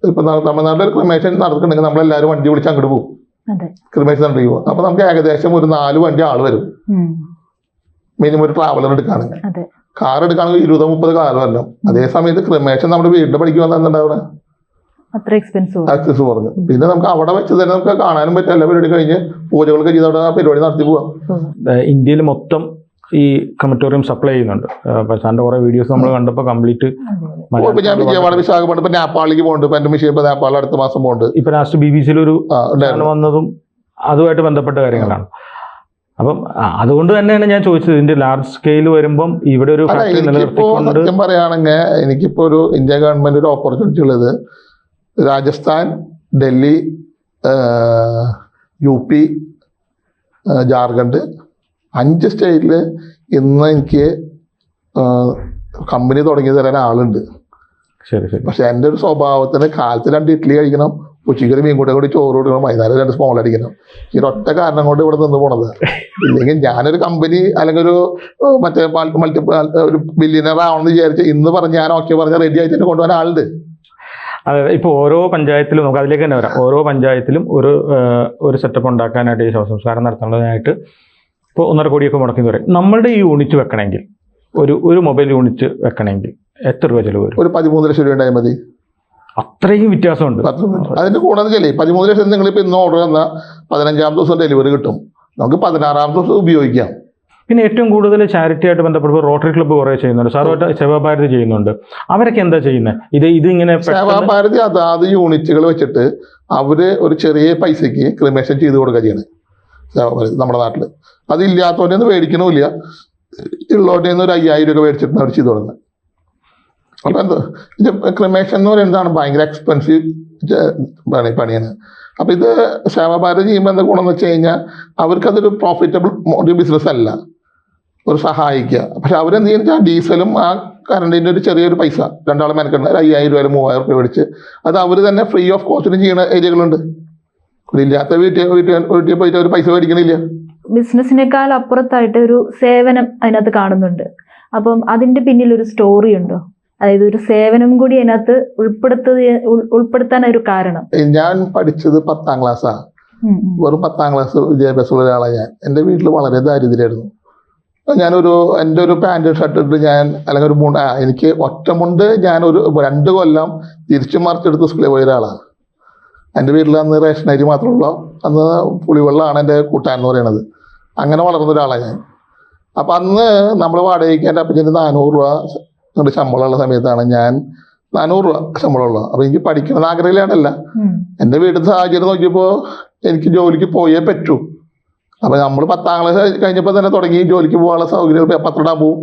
ഇപ്പൊ തമിഴ്നാട്ടിൽ ഒരു ക്രിമേഷൻ നടക്കുന്നുണ്ടെങ്കിൽ നമ്മളെല്ലാവരും വണ്ടി വിളിച്ച് അങ്ങോട്ട് പോകും, ക്രിമേഷൻ സെന്ററിൽ പോകും. അപ്പൊ നമുക്ക് ഏകദേശം ഒരു 4 വണ്ടി ആള് വരും മിനിമം ഒരു ട്രാവലർ എടുക്കുകയാണെങ്കിൽ. കാർ എടുക്കുകയാണെങ്കിൽ 20-30 കാർ വരണം. അതേ സമയത്ത് ക്രിമേഷൻ നമ്മുടെ വീടിന്റെ പണിക്ക് വന്നിട്ടുണ്ടാവുക എക്സ്പെൻസ് പറഞ്ഞു. പിന്നെ നമുക്ക് അവിടെ വെച്ച് തന്നെ നമുക്ക് കാണാനും പറ്റും. എല്ലാ പരിപാടി കഴിഞ്ഞ് പൂജകളൊക്കെ ചെയ്ത് അവിടെ പരിപാടി നടത്തി പോവാം. ഇന്ത്യയിൽ മൊത്തം ഈ ക്രിമറ്റോറിയം സപ്ലൈ ചെയ്യുന്നുണ്ട്. സാറിന്റെ കുറെ വീഡിയോസ് നമ്മൾ കണ്ടപ്പോൾ കംപ്ലീറ്റ് ഞാൻ വിജയവാഡ വിശാഖപട്ടണം ഇപ്പൊ നേപ്പാളിലേക്ക് പോകുന്നുണ്ട്. ഇപ്പൊ എന്റെ മിഷൻ ഇപ്പൊ നേപ്പാളിൽ അടുത്ത മാസം പോകുന്നുണ്ട്. ഇപ്പൊ ലാസ്റ്റ് BBC ഒരു വന്നതും അതുമായിട്ട് ബന്ധപ്പെട്ട കാര്യങ്ങളാണ്. അപ്പം അതുകൊണ്ട് തന്നെയാണ് ഞാൻ ചോദിച്ചത്, ഇതിന്റെ ലാർജ് സ്കെയിൽ വരുമ്പം ഇവിടെ ഒരു സത്യം പറയുകയാണെങ്കിൽ എനിക്കിപ്പോ ഒരു ഇന്ത്യ ഗവൺമെന്റ് ഒരു ഓപ്പർച്യൂണിറ്റി ഉള്ളത് രാജസ്ഥാൻ, ഡൽഹി, UP, ജാർഖണ്ഡ് 5 സ്റ്റേറ്റിൽ ഇന്ന് എനിക്ക് കമ്പനി തുടങ്ങി തരാൻ ആളുണ്ട്. ശരി ശരി. പക്ഷെ എൻ്റെ ഒരു സ്വഭാവത്തിന് കാലത്ത് 2 ഇഡ്ഡലി കഴിക്കണം, ഉച്ചയ്ക്ക് ഒരു മീൻ കൂടി ചോറ് കൊടുക്കണം, വൈകുന്നേരം 2 സ്മോൾ അടിക്കണം. ഈ ഒറ്റ കാരണം കൊണ്ട് ഇവിടെ നിന്ന് പോണത്. ഇല്ലെങ്കിൽ ഞാനൊരു കമ്പനി അല്ലെങ്കിൽ ഒരു മറ്റേ ഒരു ബില്യനർ ആവണമെന്ന് വിചാരിച്ച് ഇന്ന് പറഞ്ഞ് ഞാൻ ഓക്കെ പറഞ്ഞാൽ റെഡി ആയിട്ട് തന്നെ കൊണ്ടുപോകാൻ ആളുണ്ട്. അതെ, ഇപ്പോൾ ഓരോ പഞ്ചായത്തിലും നമുക്ക് അതിലേക്ക് തന്നെ വരാം. ഓരോ പഞ്ചായത്തിലും ഒരു സെറ്റപ്പ് ഉണ്ടാക്കാനായിട്ട് ഈ ശവസംസ്കാരം നടത്തുന്നതിനായിട്ട് ഇപ്പോൾ 1.5 കോടിയൊക്കെ മുടക്കി പറയും. നമ്മളുടെ ഈ യൂണിറ്റ് വെക്കണമെങ്കിൽ ഒരു മൊബൈൽ യൂണിറ്റ് വെക്കണമെങ്കിൽ എത്ര രൂപ ചിലവ് വരും? ഒരു 13 ലക്ഷം രൂപ ഉണ്ടായാൽ മതി. അത്രയും വ്യത്യാസമുണ്ട്. അതിന്റെ കൂടെ ചെല്ലേ 13 ലക്ഷം നിങ്ങളിപ്പോൾ ഇന്ന് ഓർഡർ തന്നാൽ 15-ാം ദിവസം ഡെലിവറി കിട്ടും. നമുക്ക് 16-ാം ദിവസം ഉപയോഗിക്കാം. പിന്നെ ഏറ്റവും കൂടുതൽ ചാരിറ്റി ആയിട്ട് ബന്ധപ്പെടുമ്പോൾ റോട്ടറി ക്ലബ്ബ് കുറേ ചെയ്യുന്നുണ്ട്, സാറുമായിട്ട് സേവാഭാരതി ചെയ്യുന്നുണ്ട്. അവരൊക്കെ എന്താ ചെയ്യുന്നത്? ഇതിങ്ങനെ സേവാഭാരതി അതാത് യൂണിറ്റുകൾ വെച്ചിട്ട് അവര് ഒരു ചെറിയ പൈസക്ക് ക്രിമേഷൻ ചെയ്ത് കൊടുക്കുക ചെയ്യണേ സേവാഭാരതി നമ്മുടെ നാട്ടിൽ. അതില്ലാത്തവൻ്റെ ഒന്നും മേടിക്കണമില്ല, ഉള്ളവരുടെ നിന്ന് ഒരു 5000 രൂപ മേടിച്ചിട്ട് അവർ ചെയ്ത് തുടങ്ങുന്നത്. അപ്പം എന്തോ ഇത് ക്രിമേഷൻ എന്ന് പറയുന്നതാണ് ഭയങ്കര എക്സ്പെൻസീവ് പണിയാണ്. അപ്പം ഇത് സേവാഭാരതി ചെയ്യുമ്പോൾ എന്താ ഗുണമെന്ന് വെച്ച് കഴിഞ്ഞാൽ അവർക്കതൊരു പ്രോഫിറ്റബിൾ ബിസിനസ് അല്ല, ഒരു സഹായിക്കുക. പക്ഷെ അവരെന്ത് ചെയ്യുന്ന ഡീസലും ആ കറണ്ടിൻ്റെ ഒരു ചെറിയൊരു പൈസ 2 ആൾ മെനക്കെണ്ട് 5000 രൂപ 3000 രൂപ മേടിച്ച് അത് അവർ തന്നെ ഫ്രീ ഓഫ് കോസ്റ്റിന് ചെയ്യുന്ന ഏരിയകളുണ്ട്. ഇല്ലാത്ത വീട്ടിൽ പോയിട്ട് ഒരു പൈസ മേടിക്കണില്ല. ബിസിനസ്സിനേക്കാൾ അപ്പുറത്തായിട്ട് ഒരു സേവനം അതിനകത്ത് കാണുന്നുണ്ട്. അപ്പം അതിന്റെ പിന്നിൽ ഒരു സ്റ്റോറി ഉണ്ടോ? അതായത് ഒരു സേവനം കൂടി അതിനകത്ത് ഉൾപ്പെടുത്താൻ ഒരു കാരണം. ഞാൻ പഠിച്ചത് 10ാം ക്ലാസ്സാണ്. വെറും 10ാം ക്ലാസ് വിദ്യാഭ്യാസമുള്ള ഒരാളാണ് ഞാൻ. എൻ്റെ വീട്ടിൽ വളരെ ദാരിദ്ര്യമായിരുന്നു. എൻ്റെ ഒരു പാൻറ് ഷർട്ട് ഇട്ട് അല്ലെങ്കിൽ ഒരു എനിക്ക് ഒറ്റമുണ്ട് ഞാനൊരു 2 കൊല്ലം തിരിച്ചു മറിച്ചെടുത്ത് സ്കൂളിൽ പോയ ഒരാളാണ്. എൻ്റെ വീട്ടിൽ അന്ന് റേഷൻ അരി മാത്രമുള്ള അന്ന് പുളിവെള്ളമാണ് എൻ്റെ കൂട്ടാൻ എന്ന് പറയുന്നത്. അങ്ങനെ വളർന്ന ഒരാളാണ് ഞാൻ. അപ്പം അന്ന് നമ്മൾ വാടകയ്ക്ക് എൻ്റെ അപ്പച്ചന് 400 രൂപ ശമ്പളമുള്ള സമയത്താണ് ഞാൻ 400 രൂപ ശമ്പളമുള്ള. അപ്പം എനിക്ക് പഠിക്കണമെന്ന് ആഗ്രഹമില്ലാണ്ടല്ല, എൻ്റെ വീട്ടിൽ സാഹചര്യം നോക്കിയപ്പോൾ എനിക്ക് ജോലിക്ക് പോയേ പറ്റൂ. അപ്പം നമ്മൾ 10ാം ക്ലാസ് കഴിഞ്ഞപ്പോൾ തന്നെ തുടങ്ങി ജോലിക്ക് പോകാനുള്ള സൗകര്യം. പത്രം ഇടാൻ പോവും,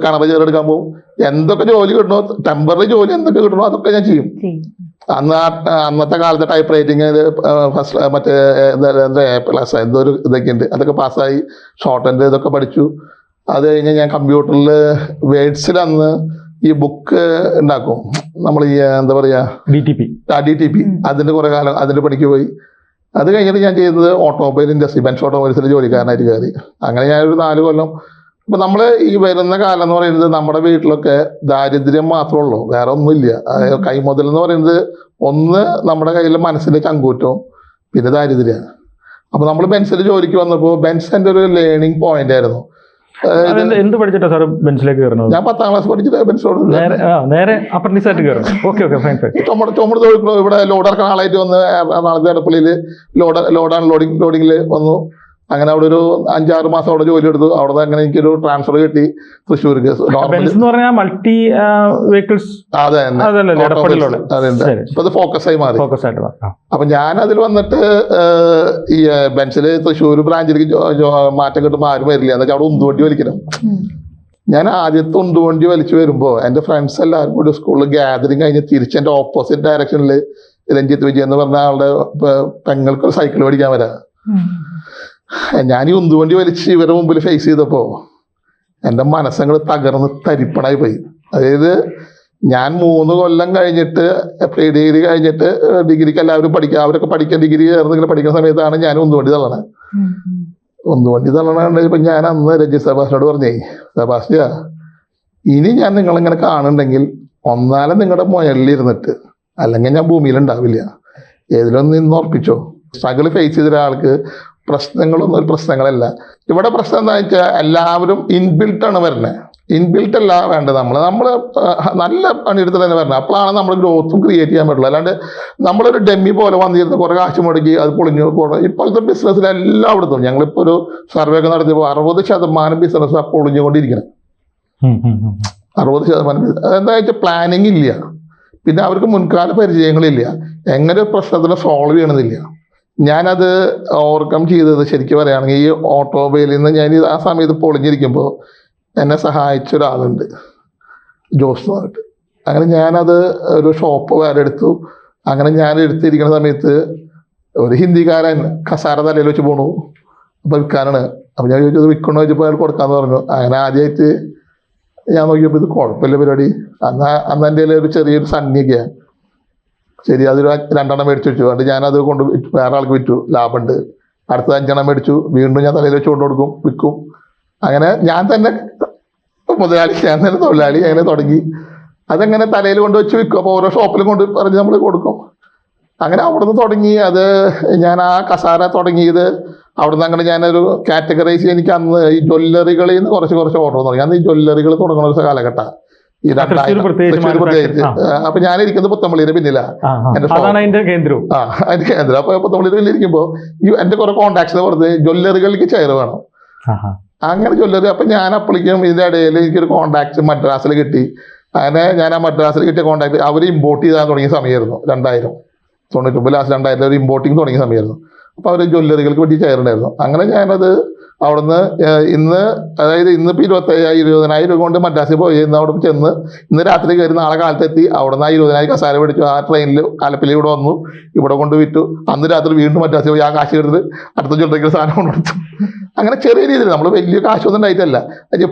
കിണർ ചേറെടുക്കാൻ പോവും, എന്തൊക്കെ ജോലി കിട്ടണോ ടെമ്പററി ജോലി എന്തൊക്കെ കിട്ടണോ അതൊക്കെ ഞാൻ ചെയ്യും. അന്നത്തെ കാലത്ത് ടൈപ്പ് റൈറ്റിങ് ഫസ്റ്റ് മറ്റേ പ്ലസ് എന്തോ ഇതൊക്കെ ഉണ്ട്, അതൊക്കെ പാസ്സായി. ഷോർട്ട് ഹാൻഡ് ഇതൊക്കെ പഠിച്ചു. അത് കഴിഞ്ഞ് ഞാൻ കമ്പ്യൂട്ടറിൽ വേഡ്സിൽ അന്ന് ഈ ബുക്ക് ഉണ്ടാക്കും നമ്മൾ, ഈ എന്താ പറയുക DTP അതിൻ്റെ കുറേ കാലം അതിൻ്റെ പണിക്ക് പോയി. അത് കഴിഞ്ഞിട്ട് ഞാൻ ചെയ്തത് ഓട്ടോമൊബൈൽ ഇൻഡസ്ട്രി, ബെൻസ് ഓട്ടോമൊബൈൽസിൽ ജോലിക്കാരനായിട്ട് കയറി. അങ്ങനെ ഞാനൊരു 4 കൊല്ലം. അപ്പം നമ്മൾ ഈ വരുന്ന കാലം എന്ന് പറയുന്നത് നമ്മുടെ വീട്ടിലൊക്കെ ദാരിദ്ര്യം മാത്രമേ ഉള്ളൂ, വേറെ ഒന്നുമില്ല. കൈമുതൽ എന്ന് പറയുന്നത് ഒന്ന് നമ്മുടെ കയ്യിൽ മനസ്സിൻ്റെ ചങ്കൂറ്റവും പിന്നെ ദാരിദ്ര്യമാണ്. അപ്പോൾ നമ്മൾ ബെൻസിൽ ജോലിക്ക് വന്നപ്പോൾ ബെൻസ് എൻ്റെ ഒരു ലേണിംഗ് പോയിന്റ് ആയിരുന്നു. എന്ത് പഠിച്ചിട്ടാ സാർ ബെൻസിലേക്ക് കയറുന്നത്? ഞാൻ 10ാം ക്ലാസ് പഠിച്ചിട്ട് ബെൻസിലോട് നേരെ അപ്രന്റീസായിട്ട് കയറും. ചുമട് തൊഴിൽ ഇവിടെ ലോഡ് ഇറക്കുന്ന ആളായിട്ട് വന്ന് എറണാകുളത്തെ എടപ്പള്ളിയിൽ ലോഡ് ലോഡിങ്ങിൽ വന്നു. അങ്ങനെ അവിടെ ഒരു 5-6 മാസം അവിടെ ജോലി എടുത്തു. അവിടെ അങ്ങനെ എനിക്കൊരു ട്രാൻസ്ഫർ കിട്ടി തൃശ്ശൂർക്ക്. മൾട്ടി വെഹിക്കിൾസ് അത് ഫോക്കസായി മാറി. അപ്പൊ ഞാൻ അതിൽ വന്നിട്ട് ഈ ബെൻസിൽ തൃശ്ശൂർ ബ്രാഞ്ചിലേക്ക് മാറ്റം കിട്ടുമ്പോൾ ആരും വരില്ല. എന്താ വെച്ചാൽ അവിടെ ഉന്തുവണ്ടി വലിക്കണം. ഞാൻ ആദ്യത്തെ ഉന്തുവണ്ടി വലിച്ചു വരുമ്പോൾ എൻ്റെ ഫ്രണ്ട്സ് എല്ലാവരും കൂടി സ്കൂളിൽ ഗ്യാതറിങ് കഴിഞ്ഞ് തിരിച്ച് എൻ്റെ ഓപ്പോസിറ്റ് ഡയറക്ഷനിൽ രഞ്ജിത്ത് വിജയ് എന്ന് പറഞ്ഞ ആളുടെ പെങ്ങൾക്കൊരു സൈക്കിൾ പഠിക്കാൻ വരാം. ഞാൻ ഈ ഉന്തുവണ്ടി വലിച്ച് ഇവരുടെ മുമ്പിൽ ഫേസ് ചെയ്തപ്പോൾ എൻ്റെ മനസ്സങ്ങൾ തകർന്ന് തരിപ്പണായി പോയി. അതായത് ഞാൻ 3 കൊല്ലം കഴിഞ്ഞിട്ട് പ്രീ ഡിഗ്രി കഴിഞ്ഞിട്ട് ഡിഗ്രിക്ക് എല്ലാവരും പഠിക്കുക, അവരൊക്കെ പഠിക്കാൻ ഡിഗ്രി ചേർന്നിങ്ങനെ പഠിക്കുന്ന സമയത്താണ് ഞാൻ ഉന്തുവണ്ടി തള്ളണേ. ഉന്തുവണ്ടി തള്ളണ ഇപ്പം ഞാൻ അന്ന് രഞ്ജിത്ത് സെബാസ്റ്റ്യനോട് പറഞ്ഞേ, സെബാസ്റ്റ്യ ഇനി ഞാൻ നിങ്ങളിങ്ങനെ കാണുന്നുണ്ടെങ്കിൽ ഒന്നാലും നിങ്ങളുടെ മുയലിലിരുന്നിട്ട്, അല്ലെങ്കിൽ ഞാൻ ഭൂമിയിലുണ്ടാവില്ല, ഏതിലൊന്നും നിന്ന് ഉറപ്പിച്ചോ. സ്ട്രഗിൾ ഫേസ് ചെയ്ത ഒരാൾക്ക് പ്രശ്നങ്ങളൊന്നും ഒരു പ്രശ്നങ്ങളല്ല. ഇവിടെ പ്രശ്നം എന്താ വെച്ചാൽ എല്ലാവരും ഇൻബിൽട്ടാണ് വരുന്നത്. ഇൻബിൽട്ട് അല്ല വേണ്ടത്, നമ്മൾ നല്ല പണിയെടുത്ത് തന്നെ വരണം. അപ്പോഴാണ് നമ്മൾ ഗ്രോത്തും ക്രിയേറ്റ് ചെയ്യാൻ പറ്റുള്ളൂ. അല്ലാണ്ട് നമ്മളൊരു ഡെമ്മി പോലെ വന്നിരുന്ന് കുറേ കാശ് മുടക്കി അത് പൊളിഞ്ഞു പോകണം. ഇപ്പോഴത്തെ ബിസിനസ്സിൽ എല്ലായിടത്തും ഞങ്ങളിപ്പോൾ ഒരു സർവേ ഒക്കെ നടത്തിയപ്പോൾ 60% ബിസിനസ് പൊളിഞ്ഞുകൊണ്ടിരിക്കണം. 60%. അതെന്താ വെച്ചാൽ പ്ലാനിങ് ഇല്ല, പിന്നെ അവർക്ക് മുൻകാല പരിചയങ്ങളില്ല, എങ്ങനെ പ്രശ്നത്തിനെ സോൾവ് ചെയ്യണമെന്നില്ല. ഞാനത് ഓവർകം ചെയ്തത് ശരിക്കും പറയുകയാണെങ്കിൽ ഈ ഓട്ടോമൊബൈലിൽ നിന്ന് ഞാൻ ആ സമയത്ത് പൊളിഞ്ഞിരിക്കുമ്പോൾ എന്നെ സഹായിച്ച ഒരാളുണ്ട്, ജോസ് എന്ന് പറഞ്ഞിട്ട്. അങ്ങനെ ഞാനത് ഒരു ഷോപ്പ് വേറെ എടുത്തു. അങ്ങനെ ഞാൻ എടുത്തിരിക്കുന്ന സമയത്ത് ഒരു ഹിന്ദിക്കാരൻ കസാര തലയിൽ വെച്ച് പോണു. അപ്പോൾ വിൽക്കാനാണ്. അപ്പോൾ ഞാൻ ചോദിച്ചത് വിൽക്കണോ ചോദിച്ചപ്പോൾ അയാൾ കൊടുക്കാമെന്ന് പറഞ്ഞു. അങ്ങനെ ആദ്യമായിട്ട് ഞാൻ നോക്കിയപ്പോൾ ഇത് കുഴപ്പമില്ല പരിപാടി, അന്ന് എൻ്റെ കയ്യിൽ ഒരു ചെറിയൊരു സണ്ണിയൊക്കെയാണ്. ശരി, അതൊരു 2 മേടിച്ചു വെച്ചു. അതുകൊണ്ട് ഞാനത് കൊണ്ട് വിറ്റു, വേറെ ആൾക്ക് വിറ്റു, ലാഭമുണ്ട്. അടുത്ത 5 മേടിച്ചു, വീണ്ടും ഞാൻ തലയിൽ വെച്ച് കൊണ്ട് കൊടുക്കും, വിൽക്കും. അങ്ങനെ ഞാൻ തന്നെ മുതലാളി, ഞാൻ തന്നെ തൊഴിലാളി, അങ്ങനെ തുടങ്ങി. അതങ്ങനെ തലയിൽ കൊണ്ട് വെച്ച് വിൽക്കും. അപ്പോൾ ഓരോ ഷോപ്പിലും കൊണ്ട് പറഞ്ഞ് നമ്മൾ കൊടുക്കും. അങ്ങനെ അവിടെ നിന്ന് തുടങ്ങി. അത് ഞാൻ ആ കസാര തുടങ്ങിയത് അവിടെ നിന്ന്. അങ്ങനെ ഞാനൊരു കാറ്റഗറൈസ്, എനിക്ക് അന്ന് ഈ ജ്വല്ലറികളിൽ നിന്ന് കുറച്ച് ഓർഡർ തുടങ്ങി. അന്ന് ഈ ജ്വല്ലറികൾ തുടങ്ങുന്ന ഒരു കാലഘട്ടം ഈ 2000 പ്രത്യേകിച്ച്. അപ്പൊ ഞാനിരിക്കുന്നത് പുത്തമ്പള്ളിയുടെ പിന്നിലാണ്, അതിന്റെ കേന്ദ്രം. അതിന്റെ കേന്ദ്രം. അപ്പൊ പുത്തമ്പള്ളിയുടെ പിന്നിലിരിക്കുമ്പോൾ എന്റെ കുറെ കോൺടാക്ട്സിനെ പുറത്ത് ജ്വല്ലറികൾക്ക് ചെയർ വേണം. അങ്ങനെ ജ്വല്ലറി. അപ്പൊ ഞാൻ അപ്പോഴേക്കും ഇതിന്റെ ഇടയിൽ എനിക്കൊരു കോൺടാക്ട് മദ്രാസിൽ കിട്ടി. അങ്ങനെ ഞാൻ ആ മദ്രാസിൽ കിട്ടിയ കോൺടാക്ട് അവർ ഇമ്പോർട്ട് ചെയ്താൽ തുടങ്ങിയ സമയമായിരുന്നു. 2099 ലാസ്റ്റ് 2000 ഒരു ഇമ്പോർട്ടിങ് തുടങ്ങിയ സമയമായിരുന്നു. അപ്പോൾ അവർ ജ്വല്ലറികൾക്ക് വേണ്ടി ചെയറുണ്ടായിരുന്നു. അങ്ങനെ ഞാനത് അവിടുന്ന് ഇന്ന്, അതായത് ഇന്നിപ്പോൾ 20,000 രൂപ കൊണ്ട് മദ്രാസിൽ പോയി അവിടെ ചെന്ന് ഇന്ന് രാത്രി കയറി നാളെ കാലത്തെത്തി. അവിടെ നിന്ന് ആ 20,000 കസാര മേടിച്ചു. ആ ട്രെയിനിൽ ആലപ്പുഴയിൽ ഇവിടെ വന്നു, ഇവിടെ കൊണ്ട് വിറ്റു. അന്ന് രാത്രി വീണ്ടും മദ്രാസിൽ പോയി ആ കാശ് എടുത്ത് അടുത്ത ജ്വല്ലറിക്ക് സാധനം കൊണ്ട് കൊടുത്തു. അങ്ങനെ ചെറിയ രീതിയിൽ നമ്മൾ വലിയ കാശൊന്നും ഉണ്ടായിട്ടല്ല.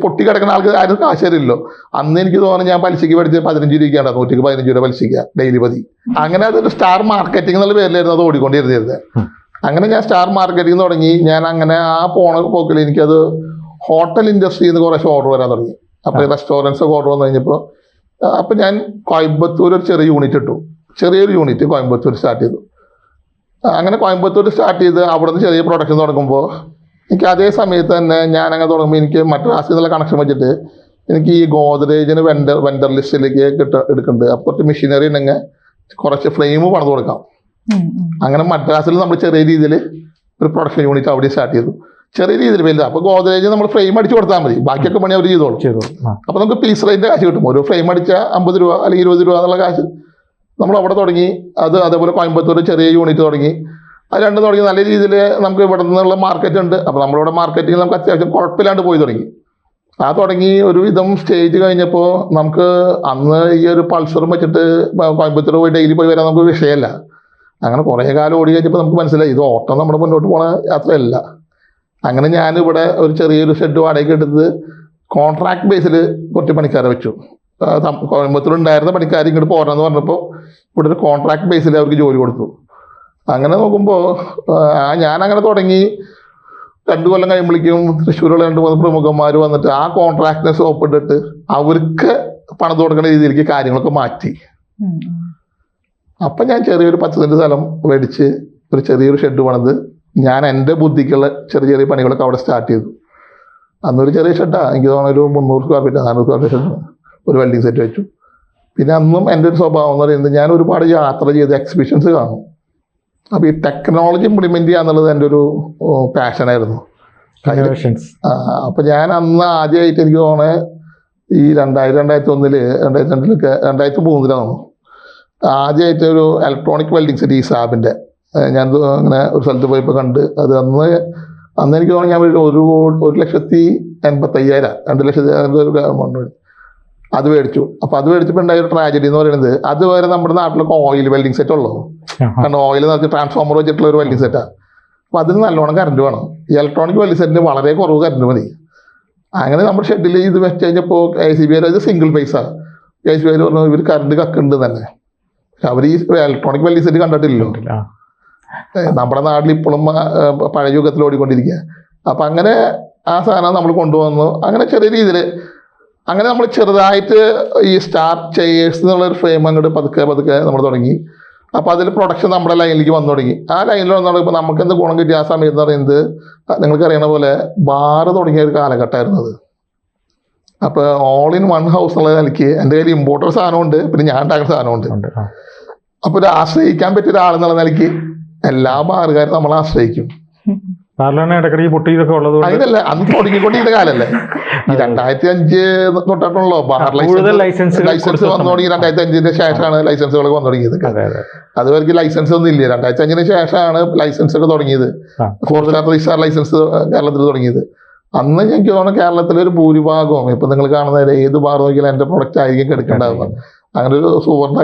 പൊട്ടി കിടക്കുന്ന ആൾക്ക് ആരും കാശ് തരില്ലല്ലോ. അന്ന് എനിക്ക് തോന്നുന്നു ഞാൻ പലിശയ്ക്ക് പഠിച്ച് 15 രൂപയ്ക്കാണ്, 115 രൂപ പലിശയ്ക്ക് ഡെയിലി മതി. അങ്ങനെ അതൊരു സ്റ്റാർ മാർക്കറ്റിംഗ് എന്നുള്ള പേരിലായിരുന്നു അത് ഓടിക്കൊണ്ടിരുന്നത്. അങ്ങനെ ഞാൻ സ്റ്റാർ മാർക്കറ്റിംഗ് തുടങ്ങി. ഞാൻ അങ്ങനെ ആ പോണ പോക്കിൽ എനിക്കത് ഹോട്ടൽ ഇൻഡസ്ട്രിയിൽ നിന്ന് കുറേശ്ശെ ഓർഡർ വരാൻ തുടങ്ങി. അപ്പോൾ ഈ റെസ്റ്റോറൻറ്റ്സ് ഒക്കെ ഓർഡർ വന്നു കഴിഞ്ഞപ്പോൾ അപ്പോൾ ഞാൻ കോയമ്പത്തൂർ ഒരു ചെറിയ യൂണിറ്റ് ഇട്ടു. ചെറിയൊരു യൂണിറ്റ് കോയമ്പത്തൂർ സ്റ്റാർട്ട് ചെയ്തു. അങ്ങനെ കോയമ്പത്തൂർ സ്റ്റാർട്ട് ചെയ്ത് അവിടെ നിന്ന് ചെറിയ പ്രൊഡക്ഷൻ തുടങ്ങുമ്പോൾ എനിക്ക് അതേ സമയത്ത് തന്നെ ഞാൻ അങ്ങനെ തുടങ്ങുമ്പോൾ എനിക്ക് മദ്രാസിൽ നിന്നുള്ള കണക്ഷൻ വെച്ചിട്ട് എനിക്ക് ഈ ഗോദ്രേജിന് വെണ്ടർ ലിസ്റ്റിലേക്ക് എടുക്കുന്നുണ്ട്. അപ്പോൾ കുറച്ച് മെഷീനറി ഉണ്ടെങ്കിൽ കുറച്ച് ഫ്ലെയിം പണിത് കൊടുക്കാം. അങ്ങനെ മദ്രാസിൽ നമ്മൾ ചെറിയ രീതിയിൽ ഒരു പ്രൊഡക്ഷൻ യൂണിറ്റ് അവിടെ സ്റ്റാർട്ട് ചെയ്തു. ചെറിയ രീതിയിൽ വലുത്. അപ്പോൾ ഗോദ്രേജ് നമ്മൾ ഫ്രെയിം അടിച്ച് കൊടുത്താൽ മതി, ബാക്കിയൊക്കെ പണി അവർ ചെയ്തോളും. അപ്പോൾ നമുക്ക് പീസ് റേറ്റിൻ്റെ കാശ് കിട്ടും. ഒരു ഫ്രെയിം അടിച്ചാൽ 50 രൂപ അല്ലെങ്കിൽ 20 രൂപ എന്നുള്ള കാശ് നമ്മൾ അവിടെ തുടങ്ങി. അതേപോലെ കോയമ്പത്തൂർ ചെറിയ യൂണിറ്റ് തുടങ്ങി. അത് രണ്ടും തുടങ്ങി. നല്ല രീതിയിൽ നമുക്ക് ഇവിടെ നിന്നുള്ള മാർക്കറ്റ് ഉണ്ട്. അപ്പോൾ നമ്മളിവിടെ മാർക്കറ്റിംഗ് നമുക്ക് അത്യാവശ്യം കുഴപ്പമില്ലാണ്ട് പോയി തുടങ്ങി. ആ തുടങ്ങി ഒരു വിധം സ്റ്റേജ് കഴിഞ്ഞപ്പോൾ നമുക്ക് അന്ന് ഈ ഒരു പൾസറും വെച്ചിട്ട് കോയമ്പത്തൂർ പോയി ഡെയിലി പോയി വരാൻ നമുക്ക് വിഷയമല്ല. അങ്ങനെ കുറേ കാലം ഓടി കഴിഞ്ഞപ്പോൾ നമുക്ക് മനസ്സിലായി ഇത് ഓട്ടം നമ്മുടെ മുന്നോട്ട് പോണ യാത്രയല്ല. അങ്ങനെ ഞാനിവിടെ ഒരു ചെറിയൊരു ഷെഡ് വാടകയ്ക്ക് എടുത്ത് കോൺട്രാക്ട് ബേസിൽ കുറച്ച് പണിക്കാരെ വെച്ചു. കോയമ്പത്തൂർ ഉണ്ടായിരുന്ന പണിക്കാർ ഇങ്ങോട്ട് പോരണമെന്ന് പറഞ്ഞപ്പോൾ ഇവിടെ ഒരു കോൺട്രാക്ട് ബേസിൽ അവർക്ക് ജോലി കൊടുത്തു. അങ്ങനെ നോക്കുമ്പോൾ ഞാനങ്ങനെ തുടങ്ങി. 2 കൊല്ലം കഴിയുമ്പോഴേക്കും തൃശ്ശൂരുള്ള 2-3 പ്രമുഖന്മാർ വന്നിട്ട് ആ കോൺട്രാക്ടിനെ സോപ്പിട്ടിട്ട് അവർക്ക് പണിത് കൊടുക്കുന്ന രീതിയിലേക്ക് കാര്യങ്ങളൊക്കെ മാറ്റി. അപ്പം ഞാൻ ചെറിയൊരു 10 സെൻറ്റ് സ്ഥലം മേടിച്ച് ഒരു ചെറിയൊരു ഷെഡ് പണിത് ഞാൻ എൻ്റെ ബുദ്ധിക്കുള്ള ചെറിയ പണികളൊക്കെ അവിടെ സ്റ്റാർട്ട് ചെയ്തു. അന്നൊരു ചെറിയ ഷെഡാണ്, എനിക്ക് തോന്നുന്നു ഒരു 300 square feet 400 square feet shed, ഒരു വെൽഡിങ് സെറ്റ് വെച്ചു. പിന്നെ അന്നും എൻ്റെ ഒരു സ്വഭാവം എന്ന് പറയുന്നത് ഞാൻ ഒരുപാട് യാത്ര ചെയ്ത് എക്സിബിഷൻസ് കാണും. അപ്പോൾ ഈ ടെക്നോളജി ഇംപ്ലിമെൻറ്റ് ചെയ്യുക എന്നുള്ളത് എൻ്റെ ഒരു പാഷനായിരുന്നു. അപ്പോൾ ഞാൻ അന്ന് ആദ്യമായിട്ട് എനിക്ക് തോന്നുന്നത് ഈ 2001 2003 ആദ്യമായിട്ട് ഒരു ഇലക്ട്രോണിക് വെൽഡിങ് സെറ്റ് ഈ സാബിൻ്റെ ഞാൻ അങ്ങനെ ഒരു സ്ഥലത്ത് പോയപ്പോൾ കണ്ട്. അത് അന്ന് എനിക്ക് തോന്നുന്നു ഞാൻ 1,85,000 2 ലക്ഷത്തി അത് മേടിച്ചു. അപ്പോൾ അത് മേടിച്ചപ്പോൾ ഉണ്ടായ ഒരു ട്രാജഡി എന്ന് പറയുന്നത് അതുവരെ നമ്മുടെ നാട്ടിലൊക്കെ ഓയിൽ വെൽഡിങ് സെറ്റ് ഉള്ളൂ. കാരണം ഓയിൽ നിറച്ച് ട്രാൻസ്ഫോമർ വെച്ചിട്ടുള്ള ഒരു വെൽഡിങ് സെറ്റാണ്. അപ്പോൾ അതിന് നല്ലോണം കറണ്ട് വേണം. ഈ ഇലക്ട്രോണിക് വെൽഡിങ് സെറ്റിന് വളരെ കുറവ് കറണ്ട് മതി. അങ്ങനെ നമ്മുടെ ഷെഡിൽ ഇത് വെച്ച് കഴിഞ്ഞപ്പോൾ KCB ഇത് സിംഗിൾ പൈസയാണ്. KCB പറഞ്ഞു ഇവർ കറണ്ട് കക്കുണ്ട് തന്നെ. അവർ ഈ ഇലക്ട്രോണിക് വെൽഡിങ് സെറ്റ് കണ്ടിട്ടില്ലല്ലോ. നമ്മുടെ നാട്ടിൽ ഇപ്പോഴും പഴയ യുഗത്തിൽ ഓടിക്കൊണ്ടിരിക്കുക. അപ്പം അങ്ങനെ ആ സാധനം നമ്മൾ കൊണ്ടുവന്നു. അങ്ങനെ ചെറിയ രീതിയിൽ അങ്ങനെ നമ്മൾ ചെറുതായിട്ട് ഈ സ്റ്റാർ ചെയേഴ്സ് എന്നുള്ളൊരു ഫ്രെയിം അങ്ങോട്ട് പതുക്കെ നമ്മൾ തുടങ്ങി. അപ്പോൾ അതിൽ പ്രൊഡക്ഷൻ നമ്മുടെ ലൈനിലേക്ക് വന്നു തുടങ്ങി. ആ ലൈനിൽ വന്നു തുടങ്ങിയപ്പോൾ നമുക്ക് എന്ത് ഗുണം കിട്ടിയ ആ സമയത്ത് എന്ന് പറയുന്നത് നിങ്ങൾക്കറിയണ പോലെ ബാറ് തുടങ്ങിയ ഒരു കാലഘട്ടമായിരുന്നു അത്. അപ്പോൾ ഓൾ ഇൻ വൺ ഹൗസ് എന്നുള്ള നിലയ്ക്ക് എൻ്റെ കയ്യിൽ ഇമ്പോർട്ടർ സാധനമുണ്ട്, പിന്നെ ഞാൻ ഉണ്ടാക്കുന്ന സാധനമുണ്ട്. അപ്പോൾ ഒരു ആശ്രയിക്കാൻ പറ്റിയ ഒരാളെന്നുള്ള നിലയ്ക്ക് എല്ലാ ബാറുകാരും നമ്മളെ ആശ്രയിക്കും. അതിനല്ല അന്ന് തുടങ്ങിക്കൊണ്ടിരുന്ന കാലല്ലേ ഈ 2005 തൊട്ടാണല്ലോ ബാർ ലൈസൻസ് വന്നു തുടങ്ങി. 2005 ശേഷമാണ് ലൈസൻസുകളൊക്കെ വന്നു തുടങ്ങിയത്. അതുവരെ ലൈസൻസ് ഒന്നും ഇല്ല. 2005 ശേഷമാണ് ലൈസൻസ് ഒക്കെ തുടങ്ങിയത്. 4 സ്റ്റാർ 3 സ്റ്റാർ ലൈസൻസ് കേരളത്തിൽ തുടങ്ങിയത്. അന്ന് എനിക്ക് തോന്നുന്നു കേരളത്തിലൊരു ഭൂരിഭാഗവും ഇപ്പം നിങ്ങൾ കാണുന്ന ഏത് ബാർ നോക്കിയാലും എൻ്റെ പ്രൊഡക്റ്റ് ആയിരിക്കും എടുക്കേണ്ടത്. അങ്ങനെ ഒരു സുവർണ